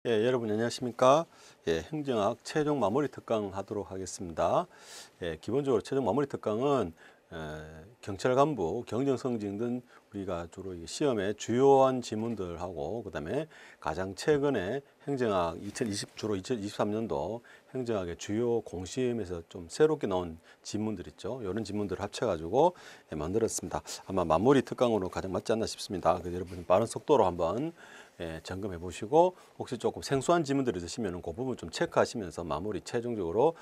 예, 여러분 안녕하십니까? 예, 행정학 최종 마무리 특강 하도록 하겠습니다. 예, 기본적으로 최종 마무리 특강은 경찰 간부, 경정 승진 등 우리가 주로 이 시험에 주요한 지문들하고 그다음에 가장 최근에 행정학 주로 2023년도 행정학의 주요 공시험에서 좀 새롭게 나온 지문들 있죠. 이런 지문들을 합쳐가지고 만들었습니다. 아마 마무리 특강으로 가장 맞지 않나 싶습니다. 그래서 여러분 빠른 속도로 한번 점검해 보시고 혹시 조금 생소한 지문들이 있으시면 그 부분 좀 체크하시면서 최종적으로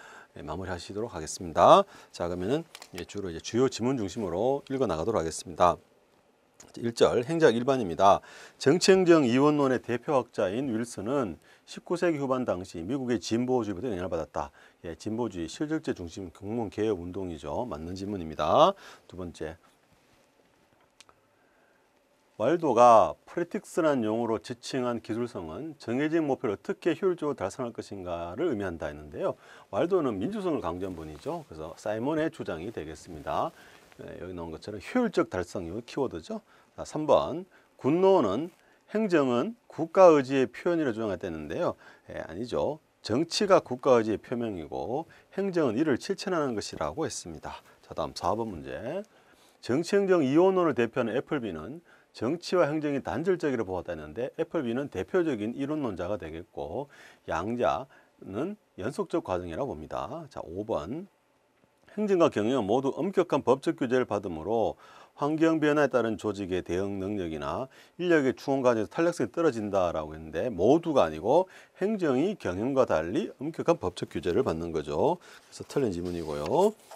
마무리 하시도록 하겠습니다. 자, 그러면은 주로 이제 주요 지문 중심으로 읽어 나가도록 하겠습니다. 1절 행정학 1반입니다. 정치행정 이원론의 대표학자인 윌슨은 19세기 후반 당시 미국의 진보주의부터 영향을 받았다. 예, 진보주의 실질제 중심 공무원 개혁 운동이죠. 맞는 지문입니다. 두 번째, 왈도가 프리틱스라는 용어로 지칭한 기술성은 정해진 목표를 어떻게 효율적으로 달성할 것인가를 의미한다 했는데요. 왈도는 민주성을 강조한 분이죠. 그래서 사이먼의 주장이 되겠습니다. 여기 나온 것처럼 효율적 달성이 키워드죠. 자, 3번 군노는 행정은 국가의지의 표현이라 주장했다는데요. 아니죠. 정치가 국가의지의 표명이고 행정은 이를 실천하는 것이라고 했습니다. 자, 다음 4번 문제. 정치행정 이원론을 대표하는 애플비는 정치와 행정이 단절적이라 보았다는데 애플비는 대표적인 이론론자가 되겠고 양자는 연속적 과정이라고 봅니다. 자, 5번 행정과 경영은 모두 엄격한 법적 규제를 받으므로 환경 변화에 따른 조직의 대응 능력이나 인력의 충원 과정에서 탄력성이 떨어진다라고 했는데 모두가 아니고 행정이 경영과 달리 엄격한 법적 규제를 받는 거죠. 그래서 틀린 지문이고요.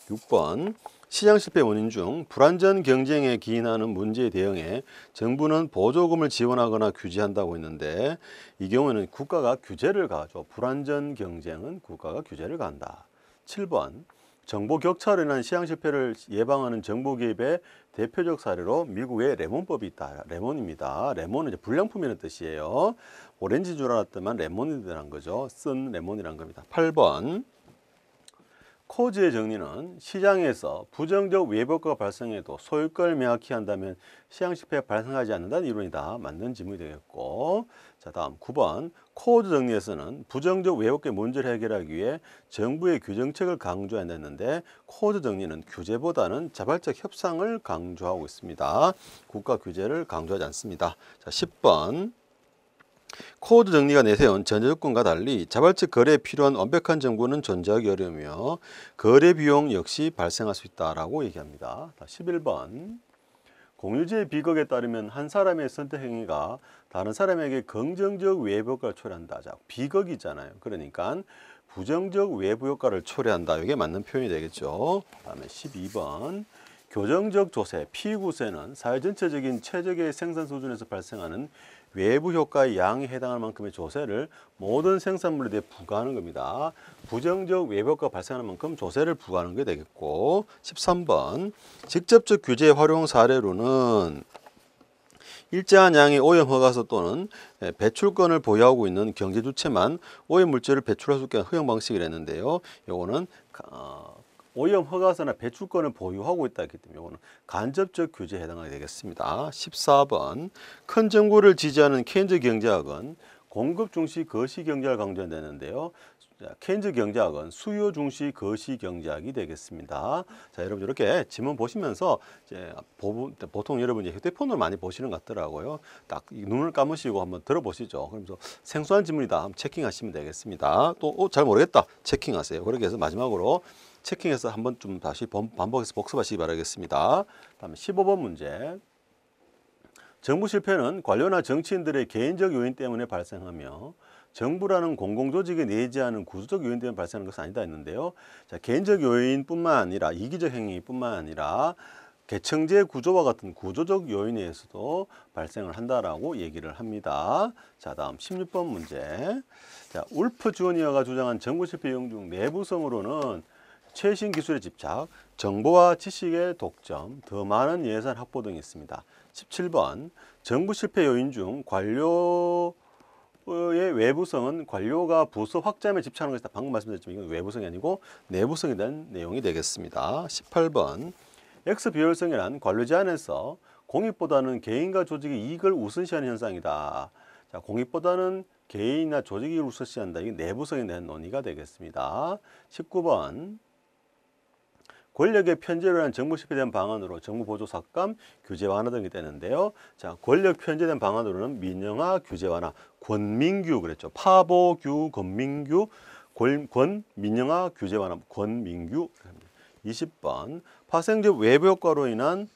6번 시장 실패 원인 중 불안전 경쟁에 기인하는 문제에 대응해 정부는 보조금을 지원하거나 규제한다고 했는데 이 경우에는 국가가 규제를 가하죠. 불안전 경쟁은 국가가 규제를 가한다. 7번 정보 격차로 인한 시장 실패를 예방하는 정보 개입의 대표적 사례로 미국의 레몬법이 있다. 레몬입니다. 레몬은 이제 불량품이라는 뜻이에요. 오렌지인 줄 알았더만 레몬이라는 거죠. 쓴 레몬이라는 겁니다. 8번 코즈의 정리는 시장에서 부정적 외부효과가 발생해도 소유권을 명확히 한다면 시장 실패가 발생하지 않는다는 이론이다. 맞는 지문이 되겠고, 자, 다음 9번 코즈 정리에서는 부정적 외부효과의 문제를 해결하기 위해 정부의 규정책을 강조했는데 코즈 정리는 규제보다는 자발적 협상을 강조하고 있습니다. 국가 규제를 강조하지 않습니다. 자, 10번 코드 정리가 내세운 전제조건과 달리 자발적 거래에 필요한 완벽한 정보는 존재하기 어려우며 거래 비용 역시 발생할 수 있다라고 얘기합니다. 11번 공유주의 비극에 따르면 한 사람의 선택 행위가 다른 사람에게 긍정적 외부 효과를 초래한다. 자, 비극이잖아요. 그러니까 부정적 외부 효과를 초래한다. 이게 맞는 표현이 되겠죠. 그다음에 12번 교정적 조세, 피구세는 사회 전체적인 최적의 생산 수준에서 발생하는 외부 효과의 양에 해당할 만큼의 조세를 모든 생산물에 대해 부과하는 겁니다. 부정적 외부 효과가 발생하는 만큼 조세를 부과하는 게 되겠고 13번 직접적 규제 활용 사례로는 일정한 양의 오염 허가서 또는 배출권을 보유하고 있는 경제 주체만 오염 물질을 배출할 수 있게 하는 허용 방식이랬는데요. 요거는 오염 허가서나 배출권을 보유하고 있다 했기 때문에 이거는 간접적 규제에 해당하게 되겠습니다. 14번 큰 정부를 지지하는 케인즈 경제학은 공급 중시 거시 경제학을 강조한다는데요. 케인즈 경제학은 수요 중시 거시 경제학이 되겠습니다. 자, 여러분 이렇게 지문 보시면서 이제 보통 여러분이 휴대폰으로 많이 보시는 것 같더라고요. 딱 눈을 감으시고 한번 들어보시죠. 그러면서 생소한 지문이다 한번 체킹하시면 되겠습니다. 또 잘 모르겠다 체킹하세요. 그렇게 해서 마지막으로 체킹해서 한번 좀 다시 반복해서 복습하시기 바라겠습니다. 다음에 15번 문제. 정부 실패는 관료나 정치인들의 개인적 요인 때문에 발생하며 정부라는 공공조직에 내재하는 구조적 요인 때문에 발생하는 것은 아니다 했는데요. 자, 개인적 요인뿐만 아니라 이기적 행위뿐만 아니라 계층제 구조와 같은 구조적 요인에 의해서도 발생을 한다라고 얘기를 합니다. 자, 다음 16번 문제. 자, 울프 주니어가 주장한 정부 실패 요인 중 내부성으로는 최신 기술의 집착, 정보와 지식의 독점, 더 많은 예산 확보 등이 있습니다. 17번 정부 실패 요인 중 관료의 외부성은 관료가 부서 확장에 집착하는 것이다. 방금 말씀드렸지만 이건 외부성이 아니고 내부성에 대한 내용이 되겠습니다. 18번 X 비효율성이란 관료 제안에서 공익보다는 개인과 조직의 이익을 우선시하는 현상이다. 자, 공익보다는 개인이나 조직이 우선시한다. 이게 내부성에 대한 논의가 되겠습니다. 19번. 권력의 편제로 한 정부 실패에 대한 방안으로 정부 보조 삭감, 규제 완화 등이 되는데요. 자, 권력 편제된 방안으로는 민영화, 규제 완화, 권민규 그랬죠. 파보규, 권민규, 민영화, 규제 완화, 권민규. 20번. 파생적 외부 효과로 인한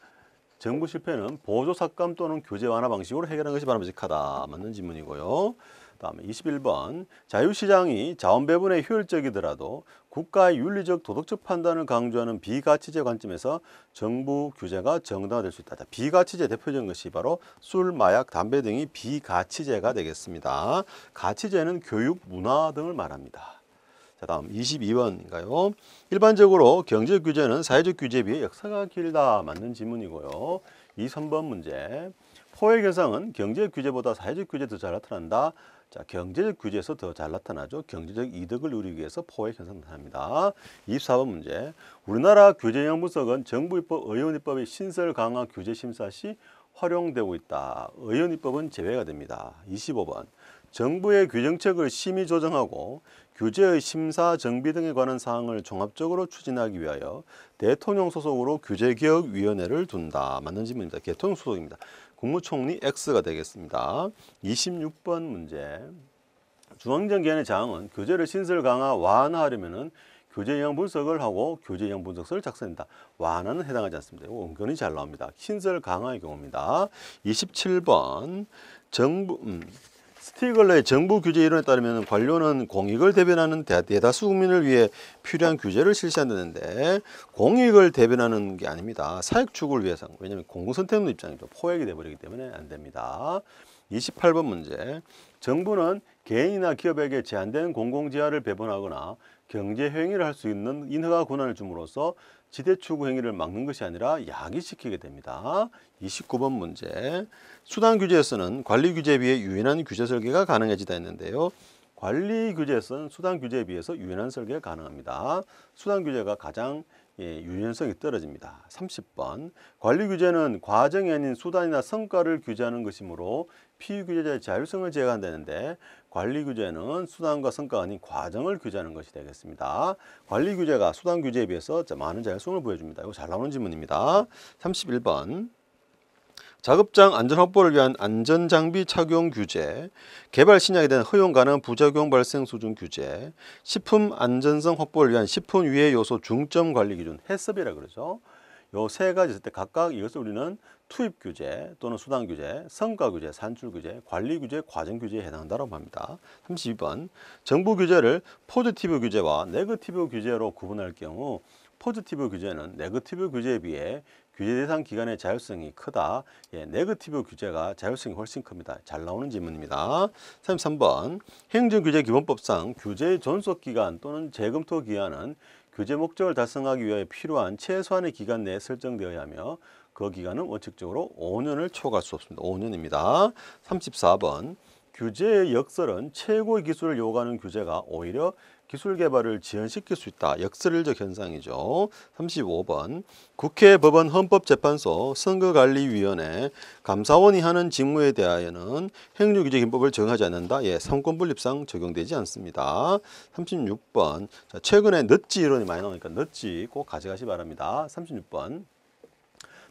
정부 실패는 보조 삭감 또는 규제 완화 방식으로 해결하는 것이 바람직하다. 맞는 질문이고요. 다음에 21번. 자유시장이 자원 배분에 효율적이더라도 국가의 윤리적 도덕적 판단을 강조하는 비가치제 관점에서 정부 규제가 정당화될 수 있다. 자, 비가치제 대표적인 것이 바로 술, 마약, 담배 등이 비가치제가 되겠습니다. 가치제는 교육, 문화 등을 말합니다. 자, 다음 22번인가요? 일반적으로 경제적 규제는 사회적 규제에 비해 역사가 길다. 맞는 질문이고요. 3번 문제. 포획 현상은 경제적 규제보다 사회적 규제에 더 잘 나타난다. 자, 경제적 규제에서 더 잘 나타나죠. 경제적 이득을 누리기 위해서 포획 현상 나타납니다. 24번 문제. 우리나라 규제형 분석은 정부입법, 의원입법의 신설 강화 규제 심사 시 활용되고 있다. 의원입법은 제외가 됩니다. 25번. 정부의 규정책을 심의 조정하고 규제의 심사 정비 등에 관한 사항을 종합적으로 추진하기 위하여 대통령 소속으로 규제개혁위원회를 둔다. 맞는 질문입니다. 대통령 소속입니다. 국무총리 X가 되겠습니다. 26번 문제. 중앙정기관의 장은 규제를 신설 강화 완화하려면은 규제 영향 분석을 하고 규제 영향 분석서를 작성한다. 완화는 해당하지 않습니다. 이거 은근히 잘 나옵니다. 신설 강화의 경우입니다. 27번. 스티글러의 정부 규제 이론에 따르면 관료는 공익을 대변하는 대다수 국민을 위해 필요한 규제를 실시한다는데 공익을 대변하는 게 아닙니다. 사익 추구를 위해서. 왜냐하면 공공선택의 입장이죠. 포획이 돼버리기 때문에 안 됩니다. 28번 문제. 정부는 개인이나 기업에게 제한된 공공지하를 배분하거나 경제 행위를 할 수 있는 인허가 권한을 줌으로써 지대 추구 행위를 막는 것이 아니라 야기시키게 됩니다. 29번 문제. 수단 규제에서는 관리 규제에 비해 유연한 규제 설계가 가능해지다 했는데요. 관리 규제에서는 수단 규제에 비해서 유연한 설계가 가능합니다. 수단 규제가 가장 유연성이 떨어집니다. 30번. 관리 규제는 과정이 아닌 수단이나 성과를 규제하는 것이므로 피규제자의 자율성을 제어한다는데 관리 규제는 수단과 성과가 아닌 과정을 규제하는 것이 되겠습니다. 관리 규제가 수단 규제에 비해서 많은 자율성을 보여줍니다. 이거 잘 나오는 질문입니다. 31번. 작업장 안전 확보를 위한 안전장비 착용 규제, 개발 신약에 대한 허용 가능한 부작용 발생 수준 규제, 식품 안전성 확보를 위한 식품 유해 요소 중점 관리 기준, 해썹이라 그러죠. 요 세 가지 있을 때 각각 이것을 우리는 투입 규제 또는 수단 규제, 성과 규제, 산출 규제, 관리 규제, 과정 규제에 해당한다고 합니다. 32번. 정부 규제를 포지티브 규제와 네거티브 규제로 구분할 경우 포지티브 규제는 네거티브 규제에 비해 규제 대상 기관의 자율성이 크다. 네거티브 규제가 자율성이 훨씬 큽니다. 잘 나오는 질문입니다. 33번. 행정규제기본법상 규제의 존속기간 또는 재검토 기한은 규제 목적을 달성하기 위해 필요한 최소한의 기간 내에 설정되어야 하며 그 기간은 원칙적으로 5년을 초과할 수 없습니다. 5년입니다. 34번. 규제의 역설은 최고의 기술을 요구하는 규제가 오히려 기술 개발을 지연시킬 수 있다. 역설적 현상이죠. 35번. 국회, 법원, 헌법재판소, 선거관리위원회, 감사원이 하는 직무에 대하여는 행정규제기본법을 적용하지 않는다. 삼권분립상 적용되지 않습니다. 36번. 자, 최근에 넛지 이론이 많이 나오니까 넛지 꼭 가져가시 바랍니다. 36번.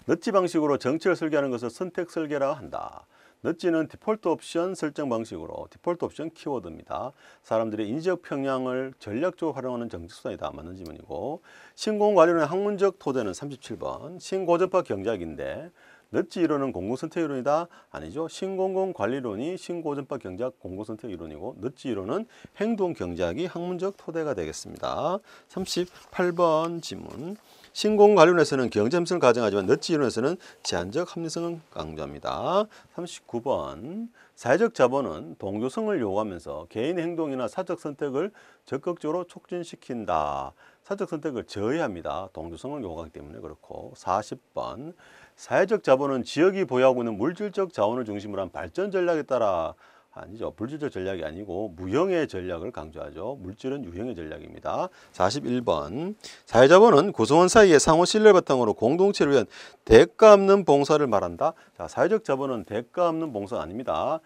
넛지 방식으로 정책을 설계하는 것을 선택 설계라고 한다. 넛지는 디폴트 옵션 설정 방식으로 디폴트 옵션 키워드입니다. 사람들의 인지적 평양을 전략적으로 활용하는 정책 수단이다. 맞는 질문이고 신공관리론의 학문적 토대는 37번 신고전파 경제학인데 넛지 이론은 공공선택 이론이다? 아니죠. 신공공관리론이 신고전파 경제학 공공선택 이론이고 넛지 이론은 행동경제학이 학문적 토대가 되겠습니다. 38번 질문. 신공관리론에서는 경쟁성을 가정하지만 넛지 이론에서는 제한적 합리성을 강조합니다. 39번. 사회적 자본은 동조성을 요구하면서 개인의 행동이나 사적 선택을 적극적으로 촉진시킨다. 사적 선택을 저해합니다. 동조성을 요구하기 때문에 그렇고. 40번. 사회적 자본은 지역이 보유하고 있는 물질적 자원을 중심으로 한 발전 전략에 따라 아니죠. 물질적 전략이 아니고 무형의 전략을 강조하죠. 물질은 유형의 전략입니다. 41번. 사회자본은 구성원 사이의 상호 신뢰를 바탕으로 공동체를 위한 대가 없는 봉사를 말한다. 자, 사회적 자본은 대가 없는 봉사가 아닙니다.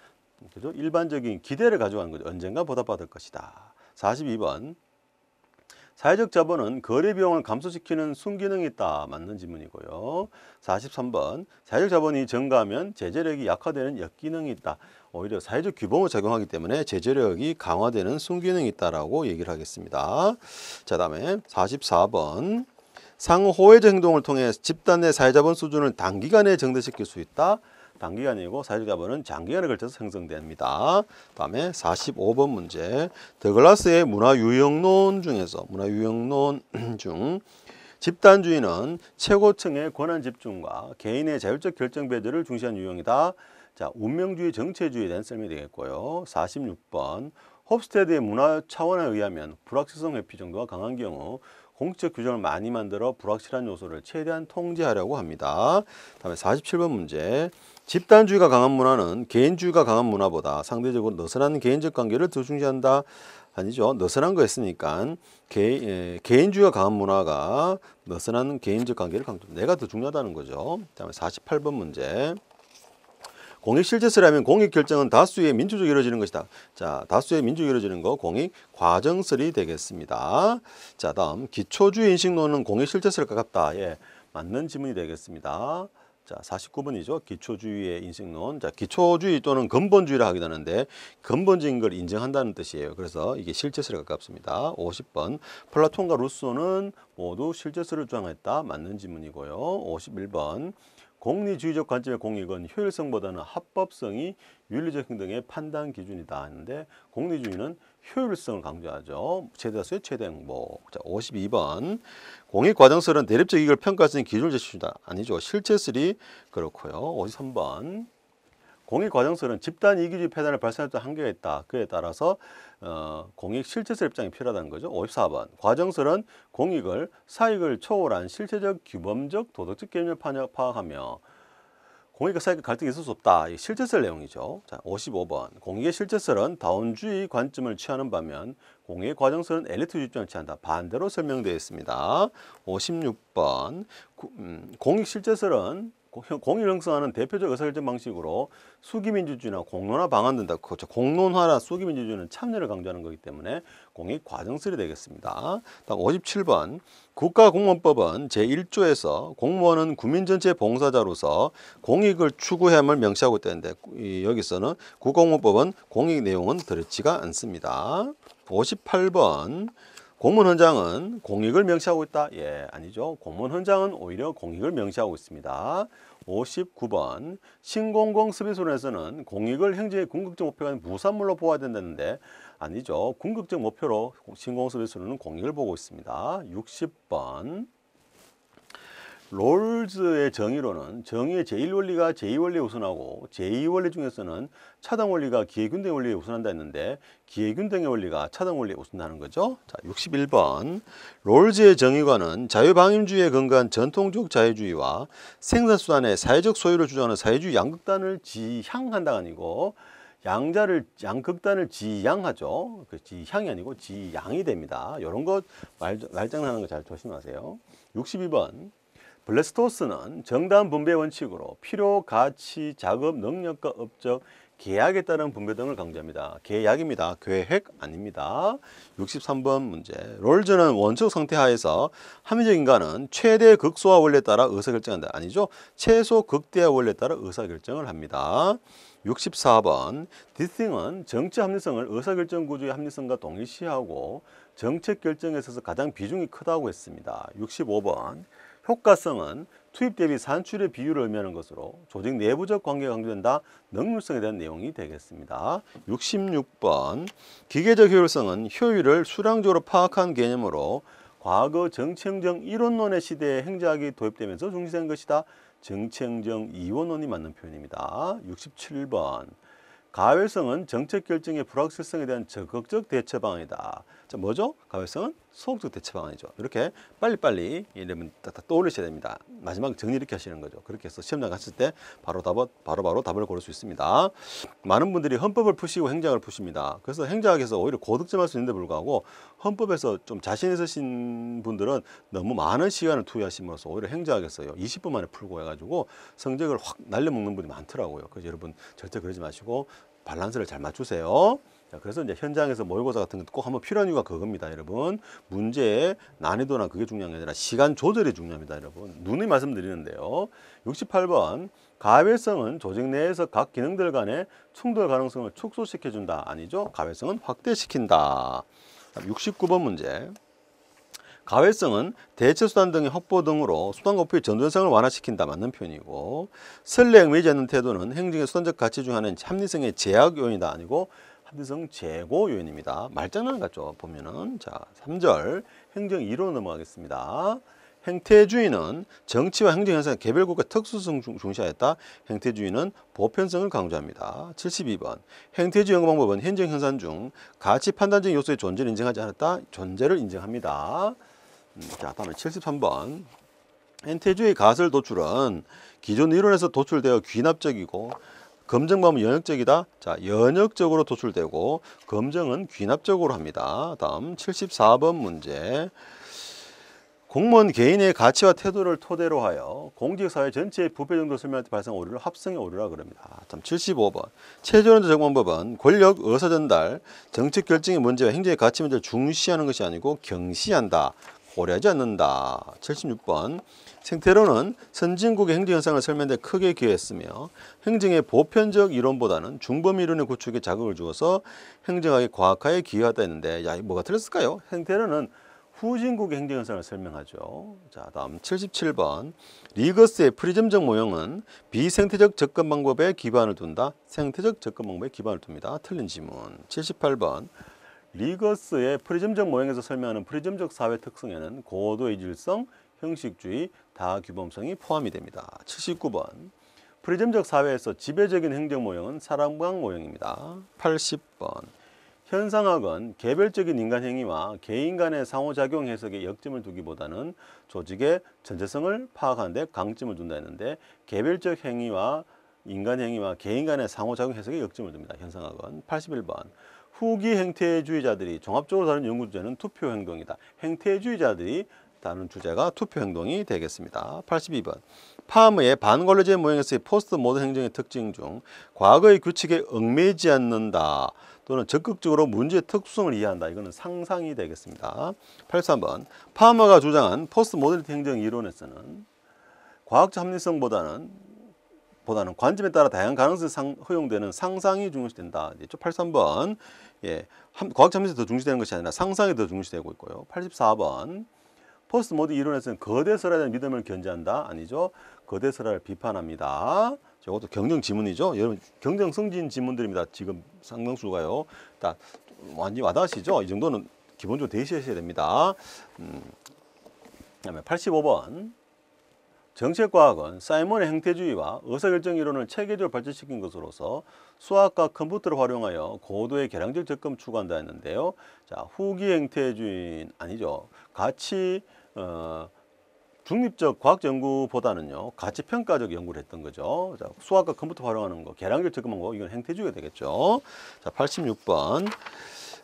그죠? 일반적인 기대를 가져가는 거죠. 언젠가 보답받을 것이다. 42번. 사회적 자본은 거래 비용을 감소시키는 순기능이 있다. 맞는 지문이고요. 43번. 사회적 자본이 증가하면 제재력이 약화되는 역기능이 있다. 오히려 사회적 규범을 작용하기 때문에 제재력이 강화되는 순기능이 있다라고 얘기를 하겠습니다. 자, 다음에 44번. 상호 호혜적 행동을 통해 집단 내 사회자본 수준을 단기간에 정대시킬 수 있다. 단기간이고 사회적 자본은 장기간에 걸쳐서 형성됩니다. 다음에 45번 문제. 더글라스의 문화유형론 중에서 문화유형론 중 집단주의는 최고층의 권한 집중과 개인의 자율적 결정 배제를 중시한 유형이다. 자, 운명주의, 정체주의에 대한 설명이 되겠고요. 46번. 홉스테드의 문화 차원에 의하면 불확실성 회피 정도가 강한 경우 공적 규정을 많이 만들어 불확실한 요소를 최대한 통제하려고 합니다. 다음에 47번 문제. 집단주의가 강한 문화는 개인주의가 강한 문화보다 상대적으로 느슨한 개인적 관계를 더 중시한다. 아니죠. 느슨한 거 했으니까 개인주의가 강한 문화가 느슨한 개인적 관계를 강조. 내가 더 중요하다는 거죠. 다음에 48번 문제. 공익 실제설하면 공익 결정은 다수의 민주적으로 이루어지는 것이다. 자, 다수의 민주적으로 이루어지는 거 공익 과정설이 되겠습니다. 자, 다음 기초주의 인식론은 공익 실제설에 가깝다. 예, 맞는 지문이 되겠습니다. 자, 49번이죠. 기초주의의 인식론. 자, 기초주의 또는 근본주의라 하기도 하는데 근본적인 걸 인정한다는 뜻이에요. 그래서 이게 실제설에 가깝습니다. 50번. 플라톤과 루소는 모두 실제설을 주장했다. 맞는 지문이고요. 51번. 공리주의적 관점의 공익은 효율성보다는 합법성이 윤리적 행동의 판단 기준이다 하는데 공리주의는 효율성을 강조하죠. 최대다수의 최대 행복. 자, 52번. 공익과정설은 대립적 이익을 평가할 수 있는 기준을 제시한다. 아니죠. 실체설이 그렇고요. 53번. 공익과정설은 집단 이기주의 패단을 발생할 때 한계가 있다. 그에 따라서 공익 실체설 입장이 필요하다는 거죠. 54번. 과정설은 공익을 사익을 초월한 실체적 규범적 도덕적 개념을 파악하며 공익과 사익의 갈등이 있을 수 없다. 이 실체설 내용이죠. 자, 55번. 공익의 실체설은 다원주의 관점을 취하는 반면 공익의 과정설은 엘리트주의 입장을 취한다. 반대로 설명되어 있습니다. 56번. 공익 실체설은 공익을 형성하는 대표적 의사결정 방식으로 수기민주주의나 공론화 방안된다. 그렇죠. 공론화나 수기민주주의는 참여를 강조하는 거기 때문에 공익 과정설이 되겠습니다. 다음 57번. 국가공무원법은 제1조에서 공무원은 국민 전체의 봉사자로서 공익을 추구해야함을 명시하고 있다는데 여기서는 국가공무원법은 공익 내용은 들었지가 않습니다. 58번. 공무원 헌장은 공익을 명시하고 있다. 예, 아니죠. 공무원 헌장은 오히려 공익을 명시하고 있습니다. 59번. 신공공수비소론에서는 공익을 행정의 궁극적 목표가 아닌 부산물로 보아야 된다는데 아니죠. 궁극적 목표로 신공공수비소론은 공익을 보고 있습니다. 60번. 롤즈의 정의로는 정의의 제1원리가 제2원리에 우선하고 제2원리 중에서는 차등원리가 기회균등의 원리에 우선한다 했는데 기회균등의 원리가 차등원리에 우선하는 거죠. 자, 61번. 롤즈의 정의관은 자유방임주의에 근거한 전통적 자유주의와 생산수단의 사회적 소유를 주장하는 사회주의 양극단을 지향한다가 아니고 양극단을 지향하죠. 그 지향이 아니고 지양이 됩니다. 이런 거 말장난하는 거 잘 조심하세요. 62번. 블레스토스는 정당 분배 원칙으로 필요, 가치, 작업, 능력과 업적, 계약에 따른 분배 등을 강조합니다. 계약입니다. 계획 아닙니다. 63번 문제. 롤즈는 원칙 상태 하에서 합리적 인간은 최대 극소화 원리에 따라 의사결정한다. 아니죠. 최소 극대화 원리에 따라 의사결정을 합니다. 64번. 디싱은 정치 합리성을 의사결정 구조의 합리성과 동일시하고 정책 결정에 있어서 가장 비중이 크다고 했습니다. 65번. 효과성은 투입 대비 산출의 비율을 의미하는 것으로 조직 내부적 관계가 강조된다. 능률성에 대한 내용이 되겠습니다. 66번. 기계적 효율성은 효율을 수량적으로 파악한 개념으로 과거 정치행정 이론론의 시대에 행정학이 도입되면서 중시된 것이다. 정치행정 이원론이 맞는 표현입니다. 67번. 가외성은 정책 결정의 불확실성에 대한 적극적 대처 방안이다. 자, 뭐죠? 가외성은 소극적 대처 방안이죠. 이렇게 빨리빨리 여러분 딱 떠올리셔야 됩니다. 마지막 정리 이렇게 하시는 거죠. 그렇게 해서 시험장 갔을 때 바로 답을 고를 수 있습니다. 많은 분들이 헌법을 푸시고 행정학을 푸십니다. 그래서 행정학에서 오히려 고득점할 수 있는데 불구하고 헌법에서 좀 자신 있으신 분들은 너무 많은 시간을 투여하심으로써 오히려 행정학에서요 20분 만에 풀고 해가지고 성적을 확 날려먹는 분이 많더라고요. 그래서 여러분 절대 그러지 마시고 밸런스를 잘 맞추세요. 자, 그래서 이제 현장에서 모의고사 같은 것도 꼭 한번 필요한 이유가 그겁니다, 여러분. 문제의 난이도나 그게 중요한 게 아니라 시간 조절이 중요합니다, 여러분. 누누이 말씀드리는데요. 68번 가외성은 조직 내에서 각 기능들 간의 충돌 가능성을 축소시켜준다. 아니죠? 가외성은 확대시킨다. 69번 문제. 가외성은 대체수단 등의 확보 등으로 수단 고표의 전도성을 완화시킨다. 맞는 표현이고, 선례 얽매이지 않는 태도는 행정의 수단적 가치 중 하나인 합리성의 제약 요인이다. 아니고 합리성 제고 요인입니다. 말장난 같죠? 보면은. 자, 3절 행정 2로 넘어가겠습니다. 행태주의는 정치와 행정 현상의 개별국가 특수성 중시하였다. 행태주의는 보편성을 강조합니다. 72번 행태주의 연구 방법은 행정 현상 중 가치 판단적 요소의 존재를 인정하지 않았다. 존재를 인정합니다. 자, 다음에 73번 행태주의 가설 도출은 기존 이론에서 도출되어 귀납적이고 검증 방법은 연역적이다. 자, 연역적으로 도출되고 검증은 귀납적으로 합니다. 다음 74번 문제. 공무원 개인의 가치와 태도를 토대로 하여 공직사회 전체의 부패 정도를 설명할 때 발생한 오류를 합성의 오류라 그럽니다. 다음 75번 최저론자 적용방법은 권력 의사전달, 정책 결정의 문제와 행정의 가치 문제를 중시하는 것이 아니고 경시한다. 고려하지 않는다. 76번 생태론은 선진국의 행정 현상을 설명하는 데 크게 기여했으며 행정의 보편적 이론보다는 중범 이론의 구축에 자극을 주어서 행정학의 과학화에 기여하다 했는데, 야, 뭐가 틀렸을까요? 생태론은 후진국의 행정 현상을 설명하죠. 자, 다음 77번 리거스의 프리즘적 모형은 비생태적 접근 방법에 기반을 둔다. 생태적 접근 방법에 기반을 둡니다. 틀린 지문. 78번 리거스의 프리즘적 모형에서 설명하는 프리즘적 사회 특성에는 고도의 질성, 형식주의, 다규범성이 포함이 됩니다. 79번 프리즘적 사회에서 지배적인 행정 모형은 사람방 모형입니다. 80번 현상학은 개별적인 인간 행위와 개인 간의 상호작용 해석에 역점을 두기보다는 조직의 전체성을 파악하는 데 강점을 둔다 했는데, 개별적 행위와 인간 행위와 개인 간의 상호작용 해석에 역점을 둡니다. 현상학은. 81번 후기 행태주의자들이 종합적으로 다룬 연구 주제는 투표 행동이다. 행태주의자들이 다른 주제가 투표 행동이 되겠습니다. 82번 파머의 반권력제 모형에서의 포스트 모던 행정의 특징 중 과거의 규칙에 얽매이지 않는다 또는 적극적으로 문제의 특수성을 이해한다. 이거는 상상이 되겠습니다. 83번 파머가 주장한 포스트 모더니티 행정 이론에서는 과학적 합리성보다는 관점에 따라 다양한 가능성이 허용되는 상상이 중요시된다. 83번 과학적 합리성이 더 중시되는 것이 아니라 상상이 더 중시되고 있고요. 84번 포스트 모드 이론에서는 거대 설화에 대한 믿음을 견제한다. 아니죠. 거대 설화를 비판합니다. 이것도 경정 지문이죠. 여러분 경정 승진 지문들입니다. 지금 상당수가요. 딱 완전히 와닿으시죠? 이 정도는 기본적으로 대시하셔야 됩니다. 그다음에 85번 정책과학은 사이먼의 행태주의와 의사결정 이론을 체계적으로 발전시킨 것으로서 수학과 컴퓨터를 활용하여 고도의 계량적 접근을 추구한다 했는데요. 자, 후기 행태주의는 아니죠. 가치 중립적 과학 연구보다는요 가치 평가적 연구를 했던 거죠. 자, 수학과 컴퓨터 활용하는 거, 계량적 접근한 거, 이건 행태주의가 되겠죠. 자, 86번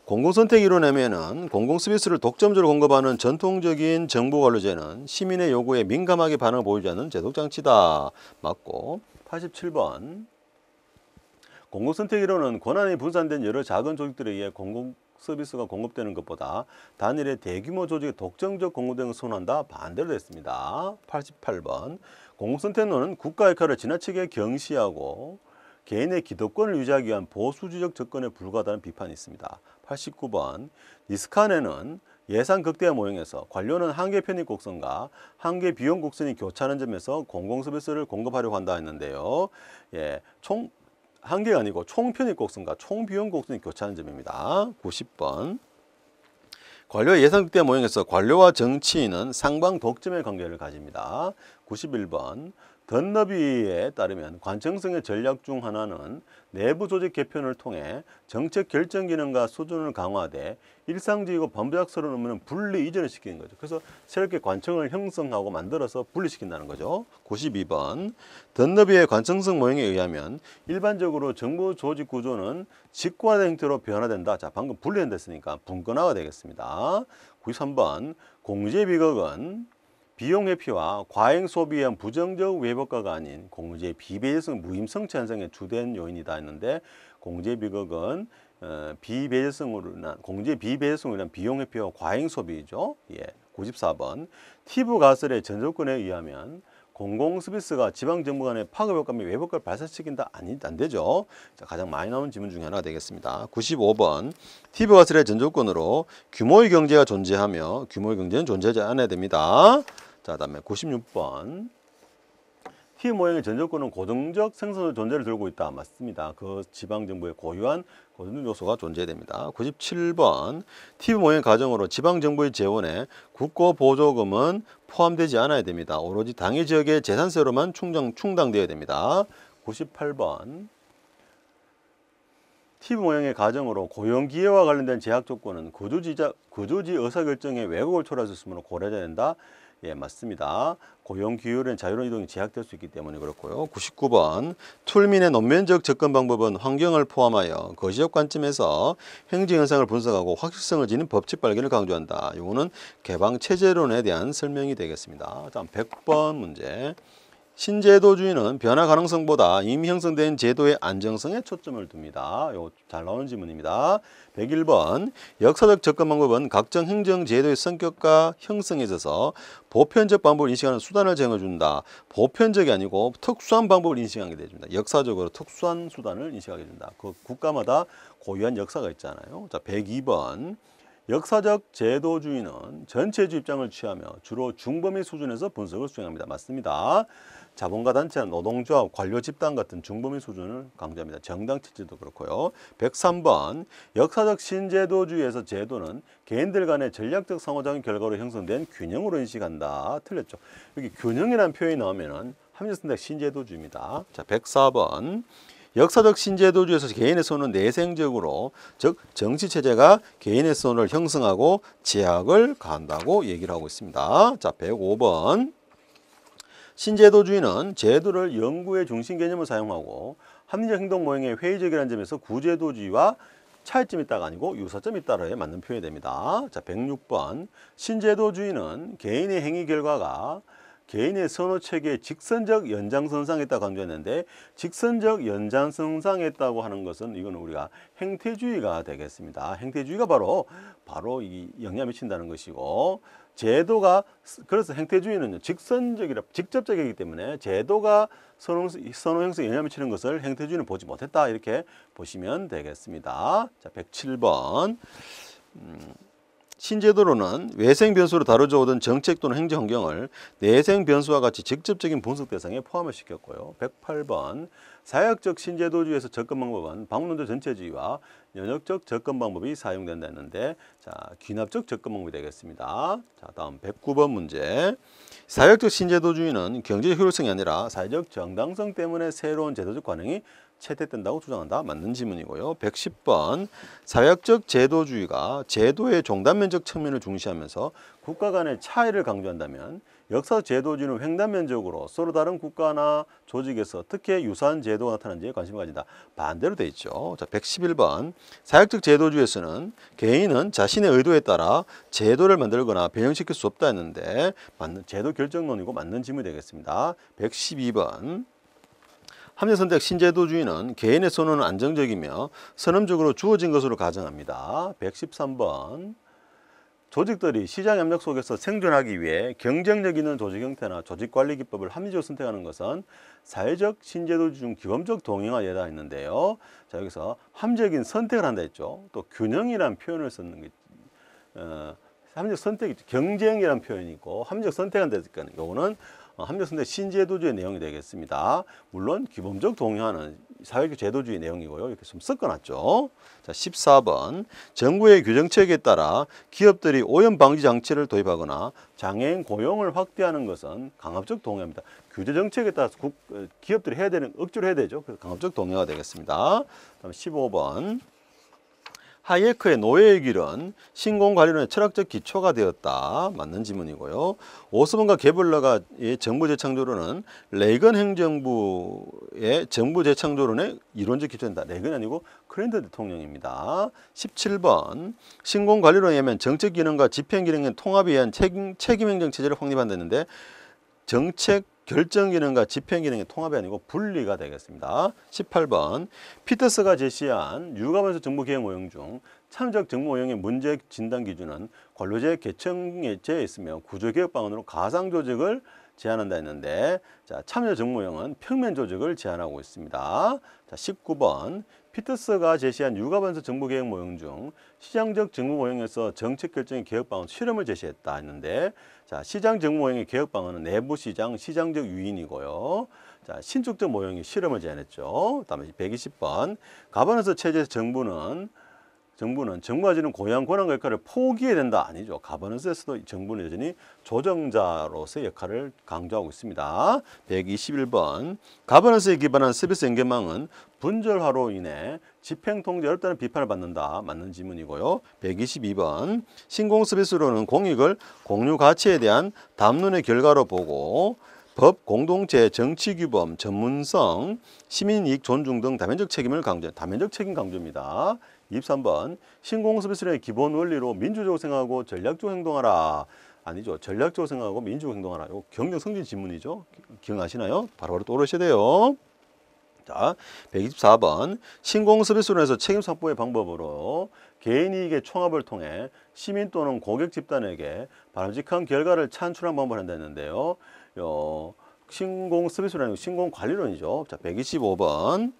공공선택 이론에는 공공서비스를 독점적으로 공급하는 전통적인 정보관리제는 시민의 요구에 민감하게 반응을 보이지 않는 제독장치다. 맞고. 87번 공공선택 이론은 권한이 분산된 여러 작은 조직들에 의해 공공서비스가 공급되는 것보다 단일의 대규모 조직의 독점적 공급되는 것을 선호한다. 반대로 됐습니다. 88번 공공선택론은 국가 역할을 지나치게 경시하고 개인의 기득권을 유지하기 위한 보수주의적 접근에 불과하다는 비판이 있습니다. 89번 니스칸에는 예산 극대화 모형에서 관료는 한계 편입 곡선과 한계 비용 곡선이 교차하는 점에서 공공서비스를 공급하려고 한다 했는데요. 한계가 아니고 총편입 곡선과 총비용 곡선이 교차하는 점입니다. 90번 관료의 예산 극대화 모형에서 관료와 정치인은 상방 독점의 관계를 가집니다. 91번 던너비에 따르면 관청성의 전략 중 하나는 내부 조직 개편을 통해 정책 결정 기능과 수준을 강화하되 일상적이고 범죄학설은 의무는 분리 이전을 시키는 거죠. 그래서 새롭게 관청을 형성하고 만들어서 분리시킨다는 거죠. 92번 던너비의 관청성 모형에 의하면 일반적으로 정부 조직 구조는 직관화된 형태로 변화된다. 자, 방금 분리된다 했으니까 분권화가 되겠습니다. 93번 공제 비극은 비용 회피와 과잉 소비에 의한 부정적 외법과가 아닌 공제의 비배제성 무임성취 현상의 주된 요인이다 했는데 공제 비극은 공제 비배제성으로 인한 비용 회피와 과잉 소비죠. 예, 94번. 티브 가설의 전조건에 의하면 공공 서비스가 지방 정부 간의 파급 효과 및 외법과를 발생시킨다 안 되죠. 자, 가장 많이 나오는 질문 중에 하나가 되겠습니다. 95번. 티브 가설의 전조건으로 규모의 경제가 존재하며 규모의 경제는 존재하지 않아야 됩니다. 자, 그다음에 96번. T 모형의 전조건은 고등적 생산의 존재를 들고 있다. 맞습니다. 그 지방정부의 고유한 고등적 요소가 존재됩니다. 97번. T 모형 가정으로 지방정부의 재원에 국고보조금은 포함되지 않아야 됩니다. 오로지 당해 지역의 재산세로만 충당되어야 됩니다. 98번. TV 모형의 가정으로 고용기회와 관련된 제약 조건은 거주지 의사결정의 왜곡을 초래할 수 있으므로 고려해야 된다. 예, 맞습니다. 고용기회는 자유로운 이동이 제약될 수 있기 때문에 그렇고요. 99번. 툴민의 논면적 접근 방법은 환경을 포함하여 거시적 관점에서 행정 현상을 분석하고 확실성을 지닌 법칙 발견을 강조한다. 이거는 개방체제론에 대한 설명이 되겠습니다. 다음 100번 문제. 신제도주의는 변화 가능성보다 이미 형성된 제도의 안정성에 초점을 둡니다. 이거 잘 나오는 질문입니다. 101번. 역사적 접근 방법은 각종 행정 제도의 성격과 형성에 있어서 보편적 방법을 인식하는 수단을 정해준다. 보편적이 아니고 특수한 방법을 인식하게 해줍니다. 역사적으로 특수한 수단을 인식하게 된다. 그 국가마다 고유한 역사가 있잖아요. 자, 102번. 역사적 제도주의는 전체주의 입장을 취하며 주로 중범위 수준에서 분석을 수행합니다. 맞습니다. 자본가 단체나 노동조합, 관료 집단 같은 중범위 수준을 강조합니다. 정당 체제도 그렇고요. 103번. 역사적 신제도주의에서 제도는 개인들 간의 전략적 상호작용 결과로 형성된 균형으로 인식한다. 틀렸죠. 여기 균형이라는 표현이 나오면은 합리적 선택 신제도주의입니다. 자, 104번. 역사적 신제도주의에서 개인의 손은 내생적으로, 즉 정치체제가 개인의 손을 형성하고 제약을 가한다고 얘기를 하고 있습니다. 자, 105번. 신제도주의는 제도를 연구의 중심 개념을 사용하고 합리적 행동 모형의 회의적이라는 점에서 구제도주의와 차이점이 있다가 아니고 유사점이 있다에 맞는 표현이 됩니다. 자, 106번. 신제도주의는 개인의 행위 결과가 개인의 선호체계의 직선적 연장선상에 있다고 강조했는데 직선적 연장선상에 있다고 하는 것은 이거는 우리가 행태주의가 되겠습니다. 행태주의가 바로 이 영향을 미친다는 것이고 제도가 그래서 행태주의는 직접적이기 때문에 제도가 선호 형성에 영향을 미치는 것을 행태주의는 보지 못했다 이렇게 보시면 되겠습니다. 자, 107번. 신제도로는 외생 변수로 다뤄져 오던 정책 또는 행정 환경을 내생 변수와 같이 직접적인 분석 대상에 포함을 시켰고요. 108번. 사역적 신제도주의에서 접근 방법은 방문론적 전체주의와 연역적 접근 방법이 사용된다 했는데 자, 귀납적 접근 방법이 되겠습니다. 자, 다음 109번 문제. 사역적 신제도주의는 경제적 효율성이 아니라 사회적 정당성 때문에 새로운 제도적 관행이 채택된다고 주장한다. 맞는 질문이고요. 110번. 사회학적 제도주의가 제도의 종단면적 측면을 중시하면서 국가 간의 차이를 강조한다면 역사적 제도주의는 횡단면적으로 서로 다른 국가나 조직에서 특히 유사한 제도가 나타나는지에 관심을 가진다. 반대로 돼 있죠. 자, 111번. 사역적 제도주의에서는 개인은 자신의 의도에 따라 제도를 만들거나 변형시킬 수 없다 했는데 맞는 제도 결정론이고 맞는 질문이 되겠습니다. 112번. 합리선택 신제도주의는 개인의 선호는 안정적이며 선험적으로 주어진 것으로 가정합니다. 113번. 조직들이 시장 압력 속에서 생존하기 위해 경쟁력 있는 조직 형태나 조직관리 기법을 합리적으로 선택하는 것은 사회적 신제도주의 중 기본적 동의가 예다 했는데요. 자, 여기서 합리적인 선택을 한다 했죠. 또 균형이라는 표현을 썼는 게 합리적 선택이 경쟁이라는 표현이 있고 합리적 선택한다 했으니까 요거는 합리적 선택 신제도주의 내용이 되겠습니다. 물론 기본적 동의하는 사회적 제도주의 내용이고요. 이렇게 좀 섞어놨죠. 자, 14번. 정부의 규정책에 따라 기업들이 오염 방지 장치를 도입하거나 장애인 고용을 확대하는 것은 강압적 동의입니다. 규제 정책에 따라서 기업들이 억지로 해야 되죠. 그래서 강압적 동의가 되겠습니다. 다음 15번. 하이에크의 노예의 길은 신공관리론의 철학적 기초가 되었다. 맞는 지문이고요. 오스본과 게블러가 정부 재창조론은 레이건 행정부의 정부 재창조론의 이론적 기초된다. 레이건이 아니고 클린턴 대통령입니다. 17번 신공관리론에 의하면 정책 기능과 집행 기능의 통합에 의한 책임 행정 체제를 확립한다는데 정책 결정 기능과 집행 기능의 통합이 아니고 분리가 되겠습니다. 18번 피터스가 제시한 유가반수 정부 개혁 모형 중 참여적 정부 모형의 문제 진단 기준은 관료제 개청제에 있으며 구조 개혁 방안으로 가상 조직을 제한한다 했는데 자, 참여 정부 모형은 평면 조직을 제한하고 있습니다. 자, 19번 피터스가 제시한 유가반수 정부 개혁 모형 중 시장적 정부 모형에서 정책 결정의 개혁 방안 실험을 제시했다 했는데 자, 시장 정부 모형의 개혁 방안은 내부 시장, 시장적 유인이고요. 자, 신축적 모형이 실험을 제안했죠. 다음에 120번 가버넌스 체제에서 정부가 지는 고유한 권한과 역할을 포기해야 된다. 아니죠. 가버넌스에서도 정부는 여전히 조정자로서의 역할을 강조하고 있습니다. 121번 가버넌스에 기반한 서비스 연계망은 분절화로 인해 집행 통제 어렵다는 비판을 받는다. 맞는 지문이고요. 122번 신공 서비스로는 공익을 공유 가치에 대한 담론의 결과로 보고 법, 공동체, 정치 규범, 전문성, 시민이익 존중 등 다면적 책임을 강조, 다면적 책임 강조입니다. 23번 신공서비스의 기본 원리로 민주적으로 생각하고 전략적으로 행동하라. 아니죠. 전략적으로 생각하고 민주적으로 행동하라. 이거 경영 성진 지문이죠. 기억나시나요? 바로바로 떠오르셔야 돼요. 자, 124번 신공서비스론에서 책임 확보의 방법으로 개인이익의 총합을 통해 시민 또는 고객 집단에게 바람직한 결과를 찬출한 방법을 한다 했는데요. 신공서비스론이 신공관리론이죠. 자, 125번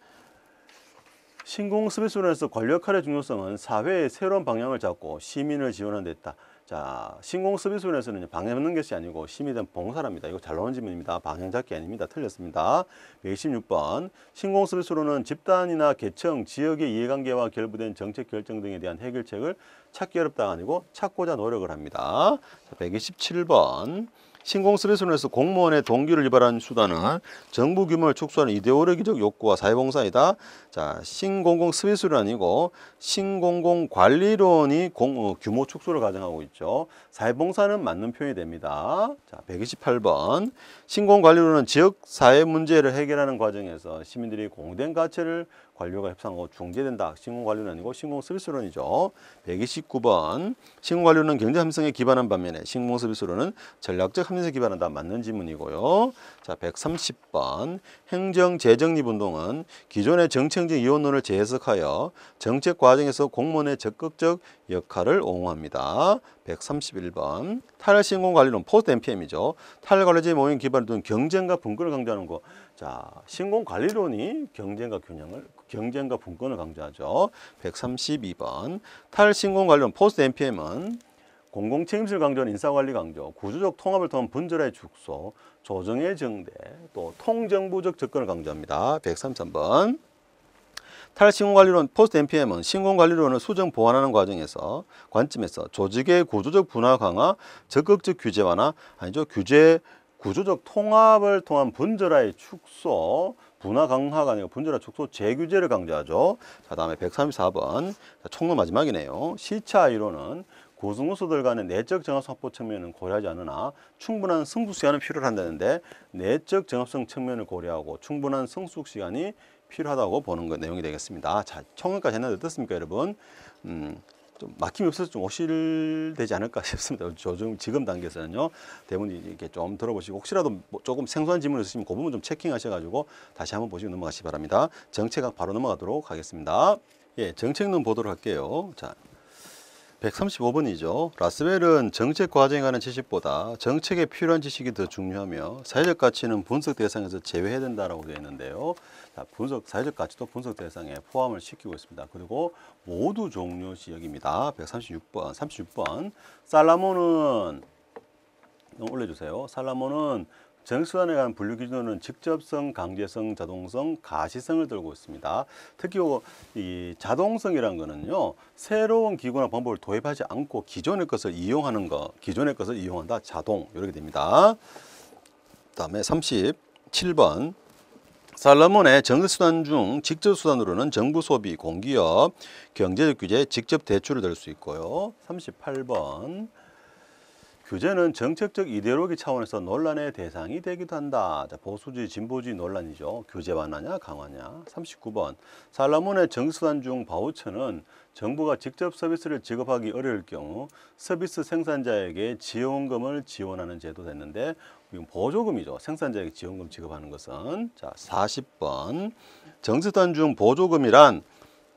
신공서비스론에서 관료 역할의 중요성은 사회의 새로운 방향을 잡고 시민을 지원하는 데 있다. 자, 신공서비스론에서는 방향 잡는 것이 아니고 시민에 대한 봉사랍니다. 이거 잘 나온 질문입니다. 방향 잡기 아닙니다. 틀렸습니다. 126번 신공서비스론은 집단이나 계층, 지역의 이해관계와 결부된 정책 결정 등에 대한 해결책을 찾기 어렵다가 아니고 찾고자 노력을 합니다. 자, 127번 신공서비스론에서 공무원의 동기를 유발하는 수단은 정부 규모를 축소하는 이데올로기적 욕구와 사회봉사이다. 자, 신공공서비스론 아니고 신공공관리론이 규모 축소를 가정하고 있죠. 사회봉사는 맞는 표현이 됩니다. 자, 128번 신공관리론은 지역 사회 문제를 해결하는 과정에서 시민들이 공된 가치를 관료가 협상하고 중재된다. 신공관리는 아니고 신공서비스론이죠. 129번 신공관리론은 경제 합리성에 기반한 반면에 신공서비스론은 전략적 합리성에 기반한다. 맞는 지문이고요. 자, 130번 행정 재정립 운동은 기존의 정책적 이원론을 재해석하여 정책 과정에서 공무원의 적극적 역할을 옹호합니다. 131번 탈신공관리론 포스트 NPM이죠. 탈관리제 모형 기반을 둔 경쟁과 분권을 강조하는 거. 자, 신공관리론이 경쟁과 분권을 강조하죠. 132번 탈신공관리론 포스트 NPM은 공공책임을 강조하는 인사관리 강조, 구조적 통합을 통한 분절의 축소, 조정의 정대, 또 통정부적 접근을 강조합니다. 133번 탈신공관리론 포스트 NPM은 신공관리론을 수정 보완하는 과정에서 관점에서 조직의 구조적 분화 강화, 적극적 규제 완화, 아니죠. 구조적 통합을 통한 분절의 축소, 분화 강화가 아니고 분절화 축소 재규제를 강조하죠. 자, 다음에 134번 총론 마지막이네요. 시차 이론은 고승우수들 간의 내적 정합성 확보 측면은 고려하지 않으나 충분한 성숙 시간은 필요한다는데 내적 정합성 측면을 고려하고 충분한 성숙 시간이 필요하다고 보는 내용이 되겠습니다. 자, 총론까지 했는데 어떻습니까, 여러분? 좀 막힘이 없어서 좀 오실되지 않을까 싶습니다. 지금 단계에서는요. 대부분 이렇게 좀 들어보시고 혹시라도 조금 생소한 질문이 있으시면 그 부분 좀 체킹하셔가지고 다시 한번 보시고 넘어가시기 바랍니다. 정책학 바로 넘어가도록 하겠습니다. 예, 정책론 보도록 할게요. 자, 135번이죠. 라스웰은 정책 과정에 관한 지식보다 정책에 필요한 지식이 더 중요하며 사회적 가치는 분석 대상에서 제외해야 된다라고 되어 있는데요. 자, 사회적 가치도 분석 대상에 포함을 시키고 있습니다. 그리고 모두 종료시 여기입니다. 36번. 살라몬은 올려주세요. 살라몬은 정수단에 관한 분류 기준으로는 직접성, 강제성, 자동성, 가시성을 들고 있습니다. 특히 이 자동성이라는 거는요, 새로운 기구나 방법을 도입하지 않고 기존의 것을 이용한다. 자동 이렇게 됩니다. 그다음에 37번 살러몬의 정수단 중 직접 수단으로는 정부 소비, 공기업, 경제적 규제, 직접 대출을 들 수 있고요. 38번. 규제는 정책적 이데올로기 차원에서 논란의 대상이 되기도 한다. 자, 보수주의, 진보주의 논란이죠. 규제 완화냐, 강화냐. 39번. 살라몬의 정수단 중 바우처는 정부가 직접 서비스를 지급하기 어려울 경우 서비스 생산자에게 지원금을 지원하는 제도 됐는데 이건 보조금이죠. 생산자에게 지원금 지급하는 것은. 자, 40번. 정수단 중 보조금이란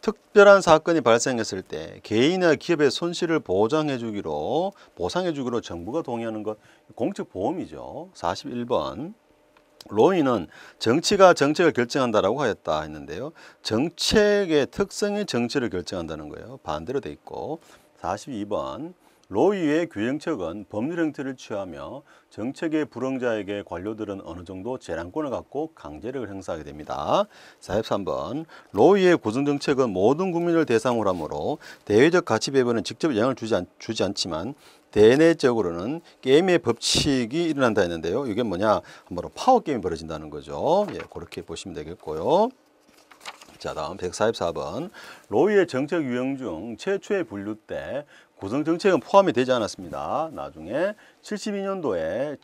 특별한 사건이 발생했을 때 개인이나 기업의 손실을 보상해주기로 정부가 동의하는 것 공적 보험이죠. 41번. 로이는 정치가 정책을 결정한다라고 하였다 했는데요. 정책의 특성이 정치를 결정한다는 거예요. 반대로 돼 있고. 42번. 로이의 규정책은 법률 형태를 취하며 정책의 불응자에게 관료들은 어느 정도 재량권을 갖고 강제력을 행사하게 됩니다. 43번. 로이의 구성정책은 모든 국민을 대상으로 하므로 대외적 가치 배분은 직접 영향을 주지 않지만 대내적으로는 게임의 법칙이 일어난다 했는데요. 이게 뭐냐? 한마디로 파워게임이 벌어진다는 거죠. 예, 그렇게 보시면 되겠고요. 자, 다음 144번. 로이의 정책 유형 중 최초의 분류 때 구성정책은 포함이 되지 않았습니다. 나중에 72년도에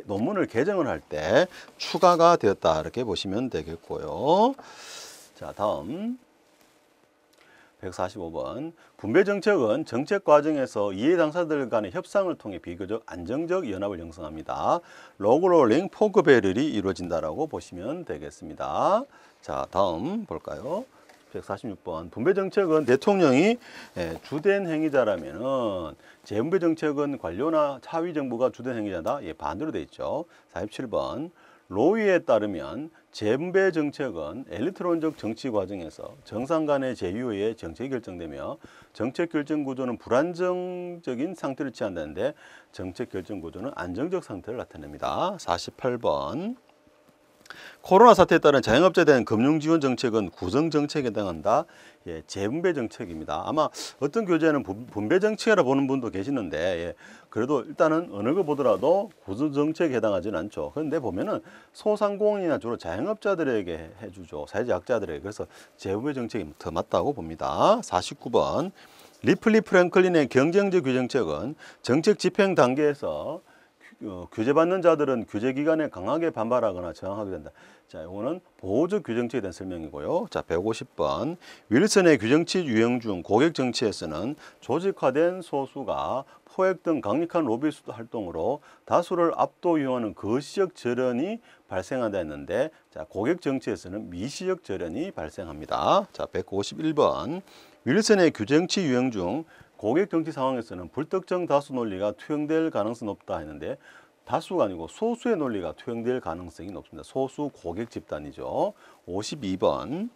논문을 개정을 할 때 추가가 되었다. 이렇게 보시면 되겠고요. 자, 다음 145번. 분배정책은 정책 과정에서 이해 당사자들 간의 협상을 통해 비교적 안정적 연합을 형성합니다. 로그롤링 포그 배럴이 이루어진다라고 보시면 되겠습니다. 자, 다음 볼까요? 146번. 분배정책은 대통령이 주된 행위자라면은 재분배정책은 관료나 하위 정부가 주된 행위자다. 예, 반대로 돼 있죠. 47번. 로이에 따르면 재분배 정책은 엘리트론적 정치 과정에서 정상 간의 제휴에 의해 정책이 결정되며 정책 결정 구조는 불안정적인 상태를 취한다는데 정책 결정 구조는 안정적 상태를 나타냅니다. 48번. 코로나 사태에 따른 자영업자에 대한 금융지원 정책은 구성정책에 해당한다. 예, 재분배 정책입니다. 아마 어떤 교재는 분배 정책이라 보는 분도 계시는데 예, 그래도 일단은 어느 거 보더라도 구성정책에 해당하지는 않죠. 그런데 보면은 소상공인이나 주로 자영업자들에게 해주죠. 사회적 약자들에게. 그래서 재분배 정책이 더 맞다고 봅니다. 49번. 리플리 프랭클린의 경쟁적 규정책은 정책 집행 단계에서 규제받는 자들은 규제기관에 강하게 반발하거나 저항하게 된다. 자, 이거는 보호적 규정치에 대한 설명이고요. 자, 150번. 윌슨의 규정치 유형 중 고객 정치에서는 조직화된 소수가 포획 등 강력한 로비스트 활동으로 다수를 압도유용하는 거시적 절연이 발생한다 했는데 자, 고객 정치에서는 미시적 절연이 발생합니다. 자, 151번. 윌슨의 규정치 유형 중 고객 정치 상황에서는 불특정 다수 논리가 투영될 가능성이 높다 했는데 다수가 아니고 소수의 논리가 투영될 가능성이 높습니다. 소수 고객 집단이죠. 52번.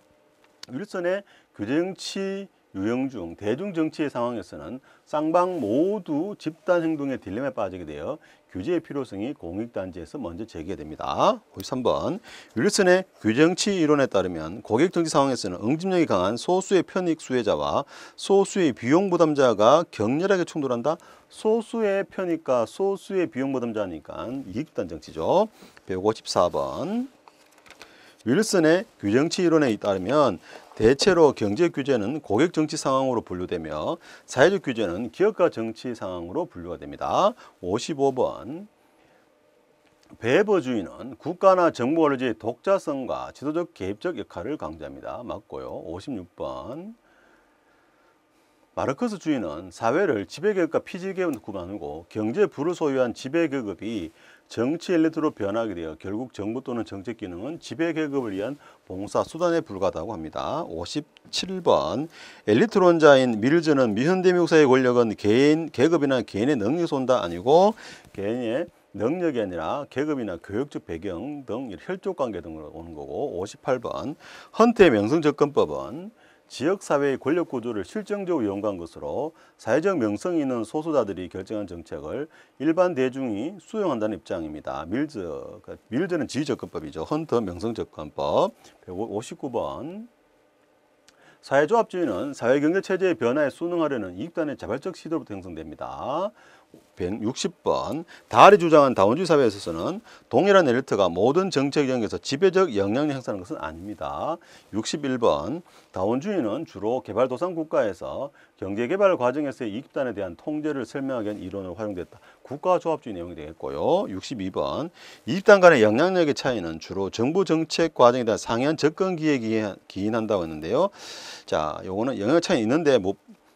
윌슨의 규정치 유형 중 대중정치의 상황에서는 쌍방 모두 집단 행동의 딜레마에 빠지게 되어 규제의 필요성이 공익단체에서 먼저 제기됩니다. 53번. 윌슨의 규정치 이론에 따르면 고객정치 상황에서는 응집력이 강한 소수의 편익 수혜자와 소수의 비용 부담자가 격렬하게 충돌한다. 소수의 편익과 소수의 비용 부담자니까 이익단 정치죠. 154번. 윌슨의 규정치 이론에 따르면 대체로 경제 규제는 고객 정치 상황으로 분류되며 사회적 규제는 기업가 정치 상황으로 분류가 됩니다. 55번. 베버주의는 국가나 정부 권력의 독자성과 지도적 개입적 역할을 강조합니다. 맞고요. 56번. 마르크스주의는 사회를 지배계급과 피지계급으로 나누고 경제 부를 소유한 지배계급이 정치 엘리트로 변하게 되어 결국 정부 또는 정책 기능은 지배계급을 위한 봉사 수단에 불과하다고 합니다. 57번. 엘리트론자인 밀즈는 미현대 미국 사회의 권력은 개인, 계급이나 개인의 능력에서 온다 아니고 개인의 능력이 아니라 계급이나 교육적 배경 등 혈족관계 등으로 오는 거고. 58번. 헌트의 명성접근법은 지역사회의 권력구조를 실정적으로 연구한 것으로 사회적 명성이 있는 소수자들이 결정한 정책을 일반 대중이 수용한다는 입장입니다. 밀즈는 지휘접근법이죠. 헌터 명성접근법. 159번. 사회조합주의는 사회경제체제의 변화에 순응하려는 이익단의 자발적 시도로부터 형성됩니다. 160번 다알이 주장한 다원주의 사회에 있어서는 동일한 엘리트가 모든 정책 영역에서 지배적 영향력 행사하는 것은 아닙니다. 61번 다원주의는 주로 개발도상 국가에서 경제개발 과정에서의 이익단에 대한 통제를 설명하기 위한 이론으로 활용됐다. 국가조합주의 내용이 되겠고요. 62번 이익단 간의 영향력의 차이는 주로 정부 정책 과정에 대한 상이한 접근기에 기인한다고 했는데요. 자, 요거는 영향 차이 있는데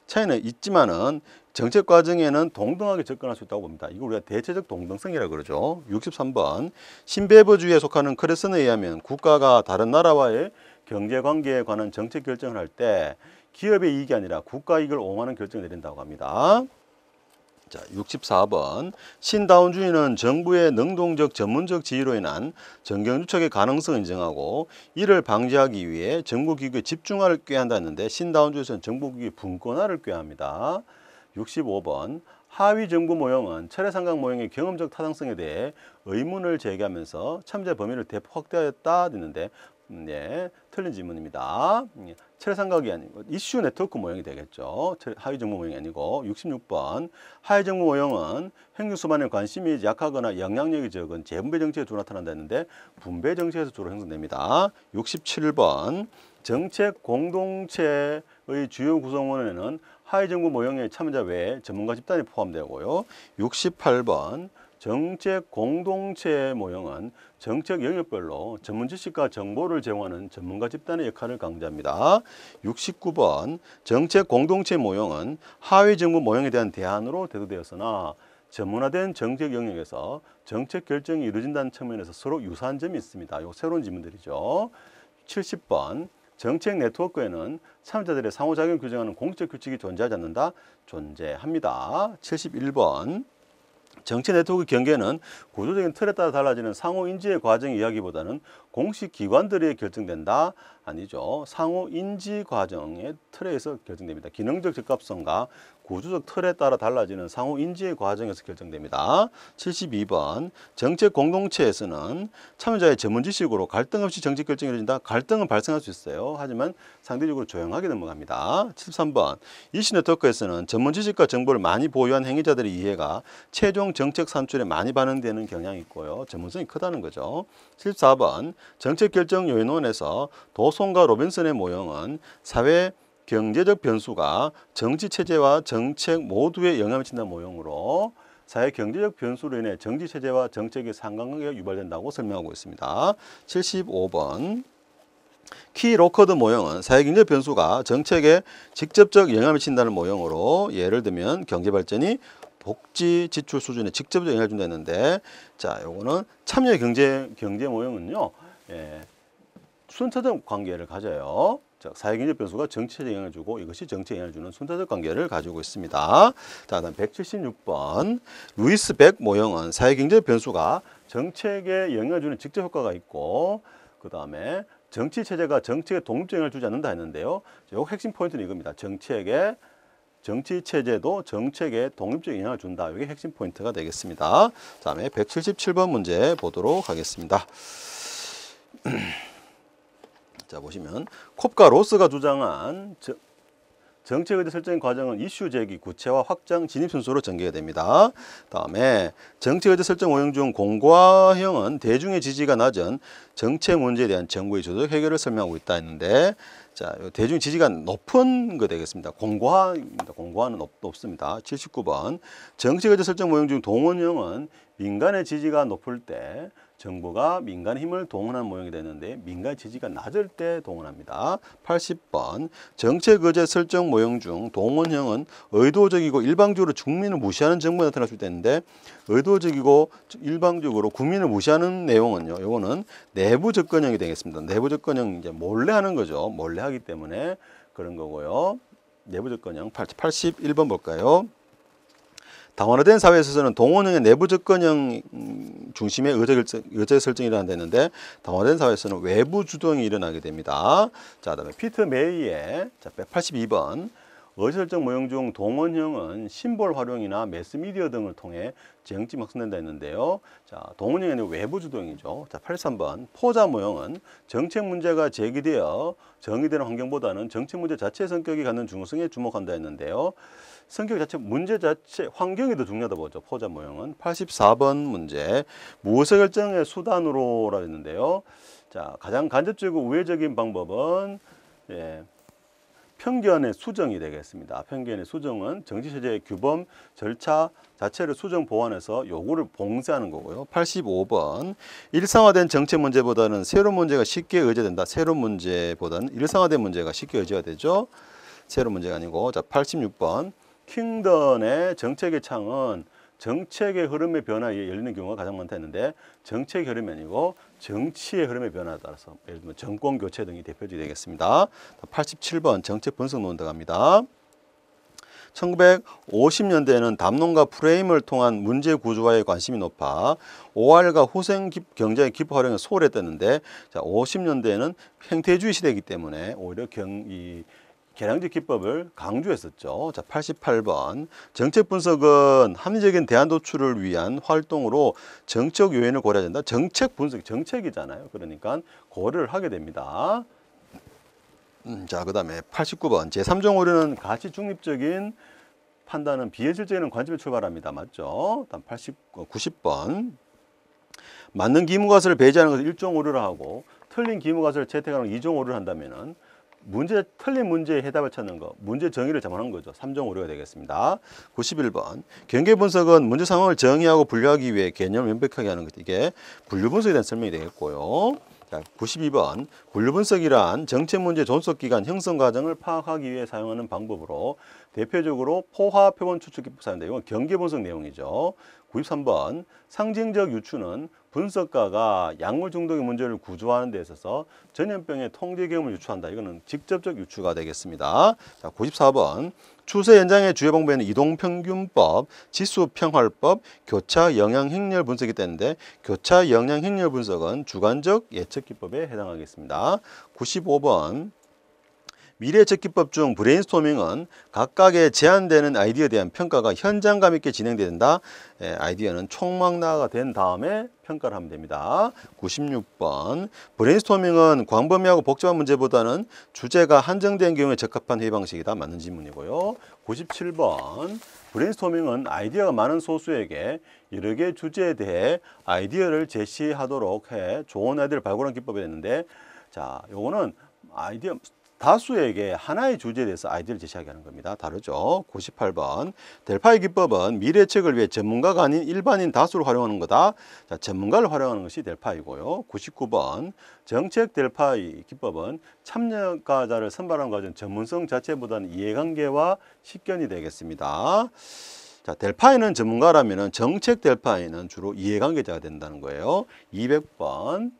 차이는 있지만은 정책 과정에는 동등하게 접근할 수 있다고 봅니다. 이거 우리가 대체적 동등성이라고 그러죠. 63번 신배부주의에 속하는 크레슨에 의하면 국가가 다른 나라와의 경제관계에 관한 정책 결정을 할 때 기업의 이익이 아니라 국가 이익을 옹호하는 결정을 내린다고 합니다. 자, 64번 신다운주의는 정부의 능동적 전문적 지위로 인한 정경유착의 가능성을 인정하고 이를 방지하기 위해 정부기구의 집중화를 꾀한다는데 신다운주의에서는 정부기구의 분권화를 꾀합니다. 65번 하위 정부 모형은 철회상각 모형의 경험적 타당성에 대해 의문을 제기하면서 참자 범위를 대폭 확대하였다 했는데 네, 틀린 질문입니다. 철회상각이 아니고 이슈 네트워크 모형이 되겠죠. 하위 정부 모형이 아니고 66번 하위 정부 모형은 행정 수반에 관심이 약하거나 영향력이 적은 재분배 정책에 주로 나타난다 했는데 분배 정책에서 주로 형성됩니다. 67번 정책 공동체의 주요 구성원에는 하위 정부 모형의 참여자 외에 전문가 집단이 포함되고요. 68번 정책 공동체 모형은 정책 영역별로 전문 지식과 정보를 제공하는 전문가 집단의 역할을 강조합니다. 69번 정책 공동체 모형은 하위 정부 모형에 대한 대안으로 대두되었으나 전문화된 정책 영역에서 정책 결정이 이루어진다는 측면에서 서로 유사한 점이 있습니다. 이거 새로운 질문들이죠. 70번 정책 네트워크에는 참여자들의 상호작용 규정하는 공적 규칙이 존재하지 않는다? 존재합니다. 71번 정책 네트워크 경계는 구조적인 틀에 따라 달라지는 상호 인지의 과정 이야기보다는 공식 기관들이 결정된다? 아니죠. 상호 인지 과정의 틀에서 결정됩니다. 기능적 적합성과 구조적 틀에 따라 달라지는 상호 인지의 과정에서 결정됩니다. 72번 정책 공동체에서는 참여자의 전문 지식으로 갈등 없이 정책 결정이 이루어진다. 갈등은 발생할 수 있어요. 하지만 상대적으로 조용하게 넘어갑니다. 73번 이슈 네트워크에서는 전문 지식과 정보를 많이 보유한 행위자들의 이해가 최종 정책 산출에 많이 반영되는 경향이 있고요. 전문성이 크다는 거죠. 74번 정책 결정 요인론에서 도송과 로빈슨의 모형은 사회 경제적 변수가 정치 체제와 정책 모두에 영향을 미친다는 모형으로 사회 경제적 변수로 인해 정치 체제와 정책의 상관관계가 유발된다고 설명하고 있습니다. 75번 키 로커드 모형은 사회 경제 변수가 정책에 직접적 영향을 미친다는 모형으로 예를 들면 경제 발전이 복지 지출 수준에 직접적 영향을 준다 했는데 자, 요거는 참여 경제 모형은요. 순차적 관계를 가져요. 사회경제 변수가 정치에 영향을 주고 이것이 정치에 영향을 주는 순차적 관계를 가지고 있습니다. 자, 다음 176번 루이스 백 모형은 사회경제 변수가 정책에 영향을 주는 직접 효과가 있고 그 다음에 정치 체제가 정책에 독립적 영향을 주지 않는다 했는데요. 요 핵심 포인트는 이겁니다. 정치 체제도 정책에 독립적 영향을 준다. 이게 핵심 포인트가 되겠습니다. 다음에 177번 문제 보도록 하겠습니다. 자, 보시면 콥과 로스가 주장한 정책 의제 설정 과정은 이슈 제기, 구체화, 확장, 진입 순서로 전개가 됩니다. 다음에 정책 의제 설정 모형 중 공과형은 대중의 지지가 낮은 정책 문제에 대한 정부의 조직 해결을 설명하고 있다 했는데 자, 대중 지지가 높은 거 되겠습니다. 공과입니다. 공과는 높습니다. 79번 정책 의제 설정 모형 중 동원형은 민간의 지지가 높을 때 정부가 민간의 힘을 동원하는 모형이 되는데 민간의 지지가 낮을 때 동원합니다. 80번 정책 의제 설정 모형 중 동원형은 의도적이고 일방적으로 국민을 무시하는 정부가 나타날 수 있는데 의도적이고 일방적으로 국민을 무시하는 내용은요. 이거는 내부 접근형이 되겠습니다. 내부 접근형 이제 몰래 하는 거죠. 몰래 하기 때문에 그런 거고요. 내부 접근형 81번 볼까요? 다원화된 사회에서는 동원형의 내부 접근형 중심의 의제 설정이라는 데 있는데 다원화된 사회에서는 외부 주동이 일어나게 됩니다. 자, 그다음에 피터 메이의 182번 의사결정 모형 중 동원형은 심볼 활용이나 매스미디어 등을 통해 정책 확산된다 했는데요. 자, 동원형은 외부 주동이죠. 자, 83번 포자 모형은 정책 문제가 제기되어 정의되는 환경보다는 정책 문제 자체의 성격이 갖는 중요성에 주목한다 했는데요. 성격 자체, 문제 자체, 환경이 더 중요하다 보죠. 포자 모형은. 84번 문제 무의사결정의 수단으로라 했는데요. 자, 가장 간접적이고 우회적인 방법은 편견의 수정이 되겠습니다. 편견의 수정은 정치체제의 규범, 절차 자체를 수정 보완해서 요구를 봉쇄하는 거고요. 85번 일상화된 정책 문제보다는 새로운 문제가 쉽게 의제된다. 새로운 문제보다는 일상화된 문제가 쉽게 의제가 되죠. 새로운 문제가 아니고. 자, 86번 킹던의 정책의 창은 정책의 흐름의 변화에 열리는 경우가 가장 많다 했는데 정책의 흐름이 아니고 정치의 흐름의 변화에 따라서 예를 들면 정권 교체 등이 대표적이 되겠습니다. 87번 정책 분석 논 들어갑니다. 1950년대에는 담론과 프레임을 통한 문제 구조화에 관심이 높아 OR과 후생 경제의 기법 활용에 소홀했다는데 자, 50년대에는 행태주의 시대이기 때문에 오히려 계량적 기법을 강조했었죠. 자, 88번 정책 분석은 합리적인 대안 도출을 위한 활동으로 정책 요인을 고려해야 된다. 정책 분석, 정책이잖아요. 그러니까 고려를 하게 됩니다. 자, 그 다음에 89번 제3종 오류는 가치 중립적인 판단은 비현실적인 관점에 출발합니다. 맞죠? 다음 90번 맞는 기무과서를 배제하는 것을 1종 오류라 하고 틀린 기무과서를 채택하는 걸 2종 오류를 한다면은 틀린 문제의 해답을 찾는 거, 문제 정의를 잡아놓은 거죠. 3종 오류가 되겠습니다. 91번 경계 분석은 문제 상황을 정의하고 분류하기 위해 개념을 명백하게 하는 것. 이게 분류 분석에 대한 설명이 되겠고요. 자, 92번 분류 분석이란 정책 문제 존속 기간 형성 과정을 파악하기 위해 사용하는 방법으로 대표적으로 포화 표본 추측 기법 사용된다. 이건 경계 분석 내용이죠. 93번 상징적 유추는 분석가가 약물 중독의 문제를 구조하는 데 있어서 전염병의 통제 경험을 유추한다. 이거는 직접적 유추가 되겠습니다. 자, 94번 추세 연장의 주요 방법에는 이동평균법, 지수평활법, 교차 영향행렬 분석이 되는데 교차 영향행렬 분석은 주관적 예측 기법에 해당하겠습니다. 95번 미래 예측 기법 중 브레인스토밍은 각각의 제한되는 아이디어에 대한 평가가 현장감 있게 진행된다. 아이디어는 총망라가 된 다음에 평가를 하면 됩니다. 96번 브레인스토밍은 광범위하고 복잡한 문제보다는 주제가 한정된 경우에 적합한 회의 방식이다. 맞는 질문이고요. 97번 브레인스토밍은 아이디어가 많은 소수에게 여러 개의 주제에 대해 아이디어를 제시하도록 해 좋은 아이디어를 발굴하는 기법이 됐는데 자, 요거는 아이디어 다수에게 하나의 주제에 대해서 아이디어를 제시하게 하는 겁니다. 다르죠. 98번 델파이 기법은 미래 예측을 위해 전문가가 아닌 일반인 다수를 활용하는 거다. 자, 전문가를 활용하는 것이 델파이고요. 99번 정책 델파이 기법은 참여가자를 선발하는 과정 전문성 자체보다는 이해관계와 식견이 되겠습니다. 자, 델파이는 전문가라면 정책 델파이는 주로 이해관계자가 된다는 거예요. 200번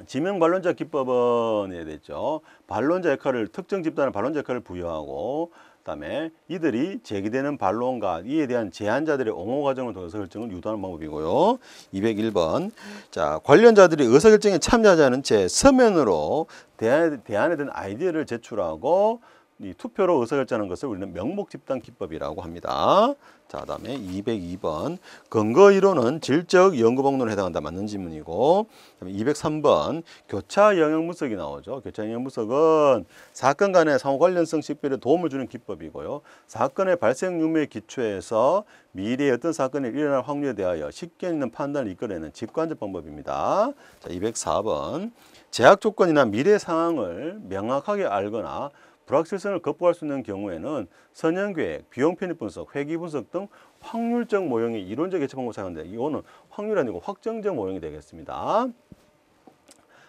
지명 반론자 기법은 해야 되죠. 반론자 역할을 특정 집단의 반론자 역할을 부여하고 그다음에 이들이 제기되는 반론과 이에 대한 제안자들의 옹호 과정을 통해서 결정을 유도하는 방법이고요. 201번 자, 관련자들이 의사결정에 참여하지 않은 채 서면으로 대안에 대한 아이디어를 제출하고 이 투표로 의사결정하는 것을 우리는 명목집단 기법이라고 합니다. 자, 그다음에 202번 근거 이론은 질적 연구방론에 해당한다. 맞는 질문이고 203번 교차 영향 분석이 나오죠. 교차 영향 분석은 사건 간의 상호 관련성 식별에 도움을 주는 기법이고요. 사건의 발생 유무에 기초해서 미래에 어떤 사건이 일어날 확률에 대하여 식견 있는 판단을 이끌어내는 직관적 방법입니다. 자, 204번 제약 조건이나 미래 상황을 명확하게 알거나 불확실성을 극복할 수 있는 경우에는 선형계획, 비용 편입 분석, 회귀 분석 등 확률적 모형의 이론적 예측 방법을 사용하는데 이거는 확률이 아니고 확정적 모형이 되겠습니다.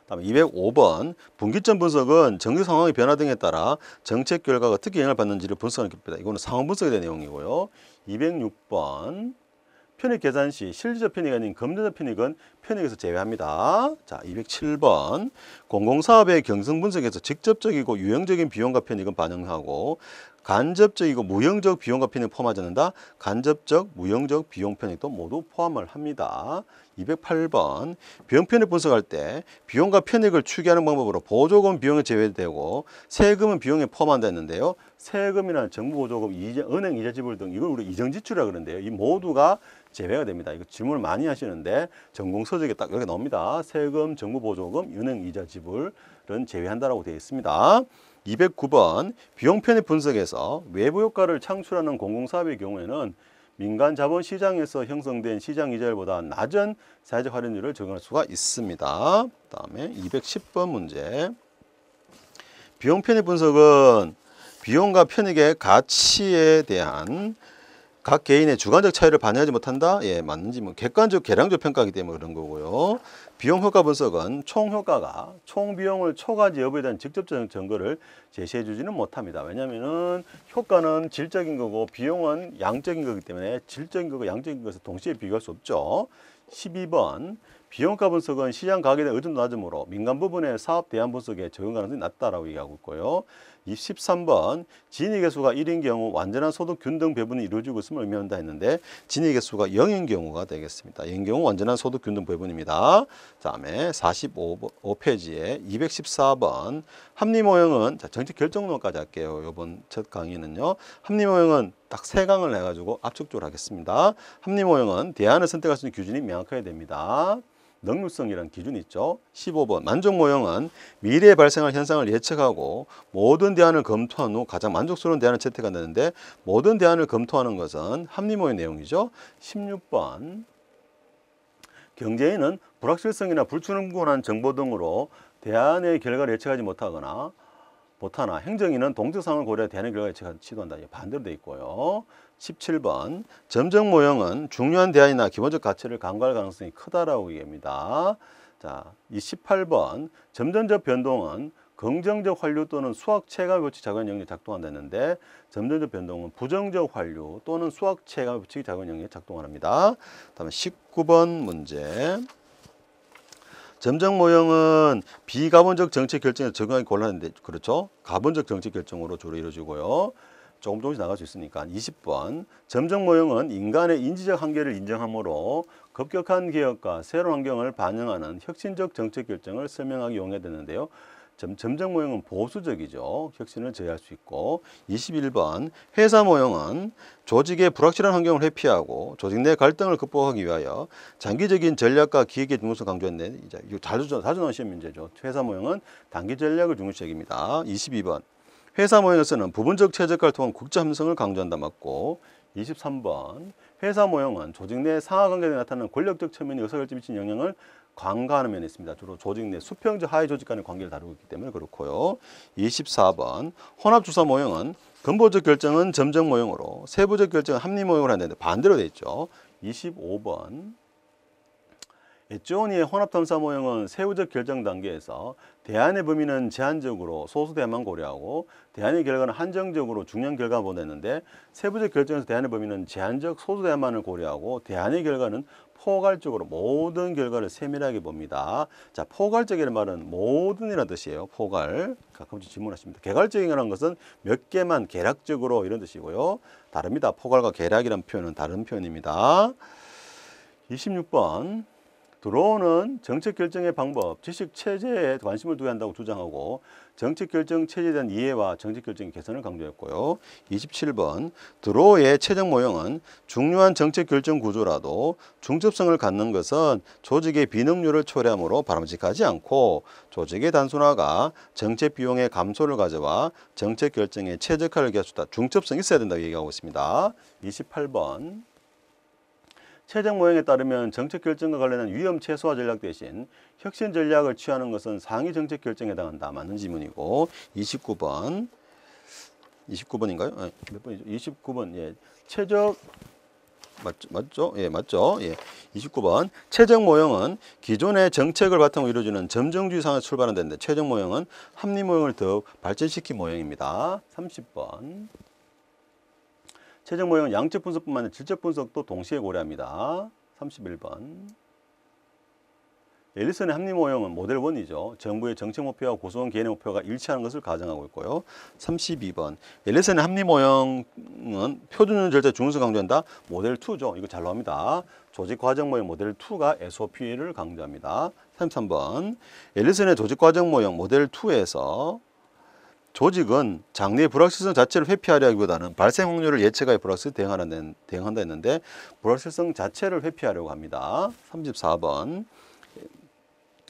다음에 205번 분기점 분석은 정책 상황의 변화 등에 따라 정책 결과가 어떻게 영향을 받는지를 분석하는 기법이다. 이거는 상황 분석에 대한 내용이고요. 206번 편익 계산 시 실질적 편익이 아닌 금전적 편익은 편익에서 제외합니다. 자, 207번. 공공사업의 경성 분석에서 직접적이고 유형적인 비용과 편익은 반영하고 간접적이고 무형적 비용과 편익 포함하지 않는다. 간접적, 무형적 비용 편익도 모두 포함을 합니다. 208번. 비용 편익 분석할 때 비용과 편익을 추계하는 방법으로 보조금 비용에 제외되고 세금은 비용에 포함한다 했는데요. 세금이나 정부보조금, 은행 이자 지불 등 이걸 우리 이정지출이라고 그러는데요. 이 모두가 제외가 됩니다. 이거 질문을 많이 하시는데 전공서적에 딱 여기 나옵니다. 세금, 정부보조금, 은행 이자 지불은 제외한다라고 되어 있습니다. 209번 비용 편익 분석에서 외부 효과를 창출하는 공공사업의 경우에는 민간 자본 시장에서 형성된 시장 이자율보다 낮은 사회적 할인율을 적용할 수가 있습니다. 그다음에 210번 문제. 비용 편익 분석은 비용과 편익의 가치에 대한 각 개인의 주관적 차이를 반영하지 못한다? 예, 맞는지 뭐 객관적, 계량적 평가하기 때문에 그런 거고요. 비용 효과 분석은 총 효과가 총 비용을 초과하지 여부에 대한 직접적 증거를 제시해 주지는 못합니다. 왜냐하면은 효과는 질적인 거고 비용은 양적인 거기 때문에 질적인 거고 양적인 것을 동시에 비교할 수 없죠. 12번 비용가 분석은 시장 가격에 대한 의존도 낮으므로 민간 부분의 사업 대안 분석에 적용 가능성이 낮다라고 얘기하고 있고요. 23번 진입개수가 1인 경우 완전한 소득 균등 배분이 이루어지고 있음을 의미한다 했는데 진입개수가 0인 경우가 되겠습니다. 0인 경우 완전한 소득 균등 배분입니다. 다음에 45페이지에 214번 합리모형은 정책 결정론까지 할게요. 이번 첫 강의는요. 합리모형은 딱 3강을 해가지고 압축적으로 하겠습니다. 합리모형은 대안을 선택할 수 있는 기준이 명확해야 됩니다. 능률성이라는 기준이 있죠. 15번 만족모형은 미래에 발생할 현상을 예측하고 모든 대안을 검토한 후 가장 만족스러운 대안을 채택한다는데 모든 대안을 검토하는 것은 합리모의 내용이죠. 16번 경제인은 불확실성이나 불충분한 정보 등으로 대안의 결과를 예측하지 못하나 행정인은 동적 상황을 고려해 대안의 결과를 예측하지 시도한다. 반대로 돼 있고요. 17번 점정 모형은 중요한 대안이나 기본적 가치를 간과할 가능성이 크다라고 얘기합니다. 자, 이 18번 점전적 변동은 긍정적 환류 또는 수학 체감 법칙 작용 영역에 작동한다 했는데 점전적 변동은 부정적 환류 또는 수학 체감 법칙 작용 영역에 작동합니다. 다음에 19번 문제. 점정 모형은 비가본적 정책 결정에 적용하기 곤란한데 그렇죠? 가본적 정책 결정으로 주로 이루어지고요. 조금씩 나갈 수 있으니까 20번 점정 모형은 인간의 인지적 한계를 인정하므로 급격한 개혁과 새로운 환경을 반영하는 혁신적 정책 결정을 설명하기 이용해야 되는데요. 점정 모형은 보수적이죠. 혁신을 제어할 수 있고 21번 회사 모형은 조직의 불확실한 환경을 회피하고 조직 내 갈등을 극복하기 위하여 장기적인 전략과 기획의 중요성을 강조했는데 이제 이거 자주 나오는 시험 문제죠. 회사 모형은 단기 전략을 중요시합니다. 22번 회사 모형에서는 부분적 최저가를 통한 국제 협력성을 강조한다 맞고 23번 회사 모형은 조직 내 상하 관계에 나타나는 권력적 측면이 의사결정에 미치는 영향을 간과하는 면이 있습니다. 주로 조직 내 수평적 하위 조직 간의 관계를 다루고 있기 때문에 그렇고요. 24번 혼합주사 모형은 근본적 결정은 점정 모형으로 세부적 결정은 합리 모형으로 하는데 반대로 돼 있죠. 25번 엣지온이의 혼합탐사 모형은 세부적 결정 단계에서 대안의 범위는 제한적으로 소수 대안만 고려하고 대안의 결과는 한정적으로 중요한 결과만 보냈는데 세부적 결정에서 대안의 범위는 제한적 소수 대안만을 고려하고 대안의 결과는 포괄적으로 모든 결과를 세밀하게 봅니다. 자, 포괄적이라는 말은 모든이라는 뜻이에요. 포괄. 가끔씩 질문하십니다. 개괄적이라는 것은 몇 개만 개략적으로 이런 뜻이고요. 다릅니다. 포괄과 개략이라는 표현은 다른 표현입니다. 26번 들어오는 정책 결정의 방법, 지식 체제에 관심을 두어야 한다고 주장하고 정책 결정 체제에 대한 이해와 정책 결정 개선을 강조했고요. 27번 드로우의 최적 모형은 중요한 정책 결정 구조라도 중첩성을 갖는 것은 조직의 비능률을 초래하므로 바람직하지 않고 조직의 단순화가 정책 비용의 감소를 가져와 정책 결정에 최적화를 기할 수 있다. 중첩성이 있어야 된다고 얘기하고 있습니다. 28번 최적 모형에 따르면 정책 결정과 관련한 위험 최소화 전략 대신 혁신 전략을 취하는 것은 상위 정책 결정에 해당한다. 맞는 지문이고 29번인가요? 네, 몇 번이죠? 29번. 예. 최적 맞죠? 예, 맞죠? 예. 29번. 최적 모형은 기존의 정책을 바탕으로 이루어지는 점정주의 상에서 출발한 데인데 최적 모형은 합리 모형을 더욱 발전시킨 모형입니다. 30번. 최적 모형은 양적 분석뿐만 아니라 질적 분석도 동시에 고려합니다. 31번. 엘리슨의 합리 모형은 모델 1이죠. 정부의 정책 목표와 고소한 개인의 목표가 일치하는 것을 가정하고 있고요. 32번. 엘리슨의 합리 모형은 표준 절차 중요성을 강조한다. 모델 2죠. 이거 잘 나옵니다. 조직 과정 모형 모델 2가 SOP를 강조합니다. 33번. 엘리슨의 조직 과정 모형 모델 2에서 조직은 장래의 불확실성 자체를 회피하려 하기보다는 발생 확률을 예측하여 불확실성에 대응한다 했는데 불확실성 자체를 회피하려고 합니다. 34번.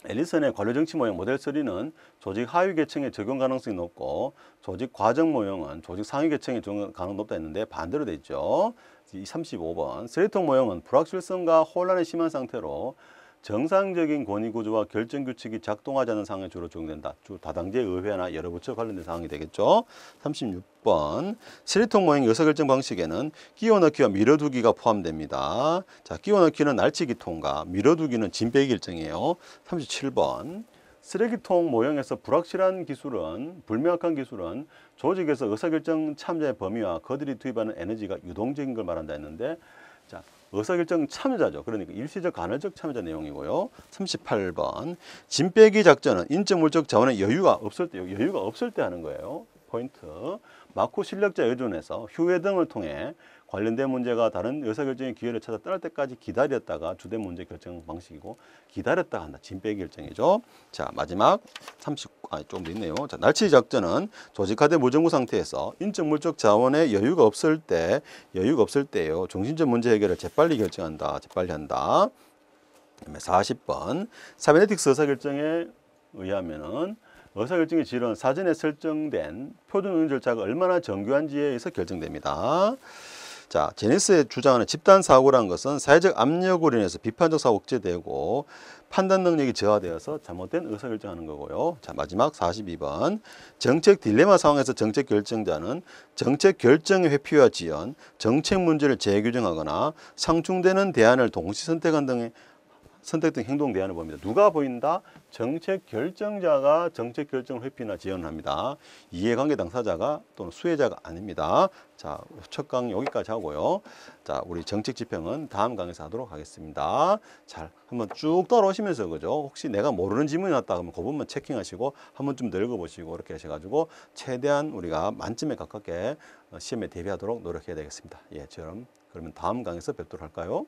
엘리슨의 관료정치 모형 모델 3는 조직 하위 계층의 적용 가능성이 높고 조직 과정 모형은 조직 상위 계층의 적용 가능성이 높다 했는데 반대로 돼 있죠. 35번. 쓰레기통 모형은 불확실성과 혼란이 심한 상태로 정상적인 권위구조와 결정규칙이 작동하지 않는 상황에 주로 적용된다. 주 다당제 의회나 여러 부처 관련된 상황이 되겠죠. 36번. 쓰레기통 모형 의사결정 방식에는 끼워넣기와 밀어두기가 포함됩니다. 자, 끼워넣기는 날치기 통과, 밀어두기는 짐 빼기 결정이에요. 37번. 쓰레기통 모형에서 불확실한 기술은, 불명확한 기술은 조직에서 의사결정 참여의 범위와 그들이 투입하는 에너지가 유동적인 걸 말한다 했는데, 자, 의사결정 참여자죠. 그러니까 일시적 간헐적 참여자 내용이고요. 38번. 짐 빼기 작전은 인적 물적 자원의 여유가 없을 때 하는 거예요. 포인트. 마쿠 실력자 의존해서 휴회 등을 통해 관련된 문제가 다른 의사결정의 기회를 찾아 떠날 때까지 기다렸다가 주된 문제 결정 방식이고 기다렸다가 한다. 짐 빼기 결정이죠. 자, 마지막 조금 더 있네요. 자, 날치 작전은 조직화된 무정부 상태에서 인적 물적 자원의 여유가 없을 때요. 중심적 문제 해결을 재빨리 결정한다. 재빨리 한다. 그다음에 40번. 사이버네틱스 의사결정에 의하면은 의사결정의 질은 사전에 설정된 표준 운영 절차가 얼마나 정교한지에 의해서 결정됩니다. 자, 제니스의 주장하는 집단사고라는 것은 사회적 압력으로 인해서 비판적 사고가 억제되고 판단 능력이 저하되어서 잘못된 의사결정하는 거고요. 자, 마지막 42번. 정책 딜레마 상황에서 정책 결정자는 정책 결정의 회피와 지연, 정책 문제를 재규정하거나 상충되는 대안을 동시 선택된 행동 대안을 봅니다. 누가 보인다? 정책 결정자가 정책 결정을 회피나 지연을 합니다. 이해관계 당사자가 또는 수혜자가 아닙니다. 자, 첫 강 여기까지 하고요. 자, 우리 정책 지평은 다음 강에서 하도록 하겠습니다. 잘 한번 쭉 따라오시면서 그죠? 혹시 내가 모르는 질문이 왔다 그러면 그 부분만 체킹하시고 한번 좀 더 읽어보시고 이렇게 하셔가지고 최대한 우리가 만점에 가깝게 시험에 대비하도록 노력해야 되겠습니다. 예, 그러면 다음 강에서 뵙도록 할까요?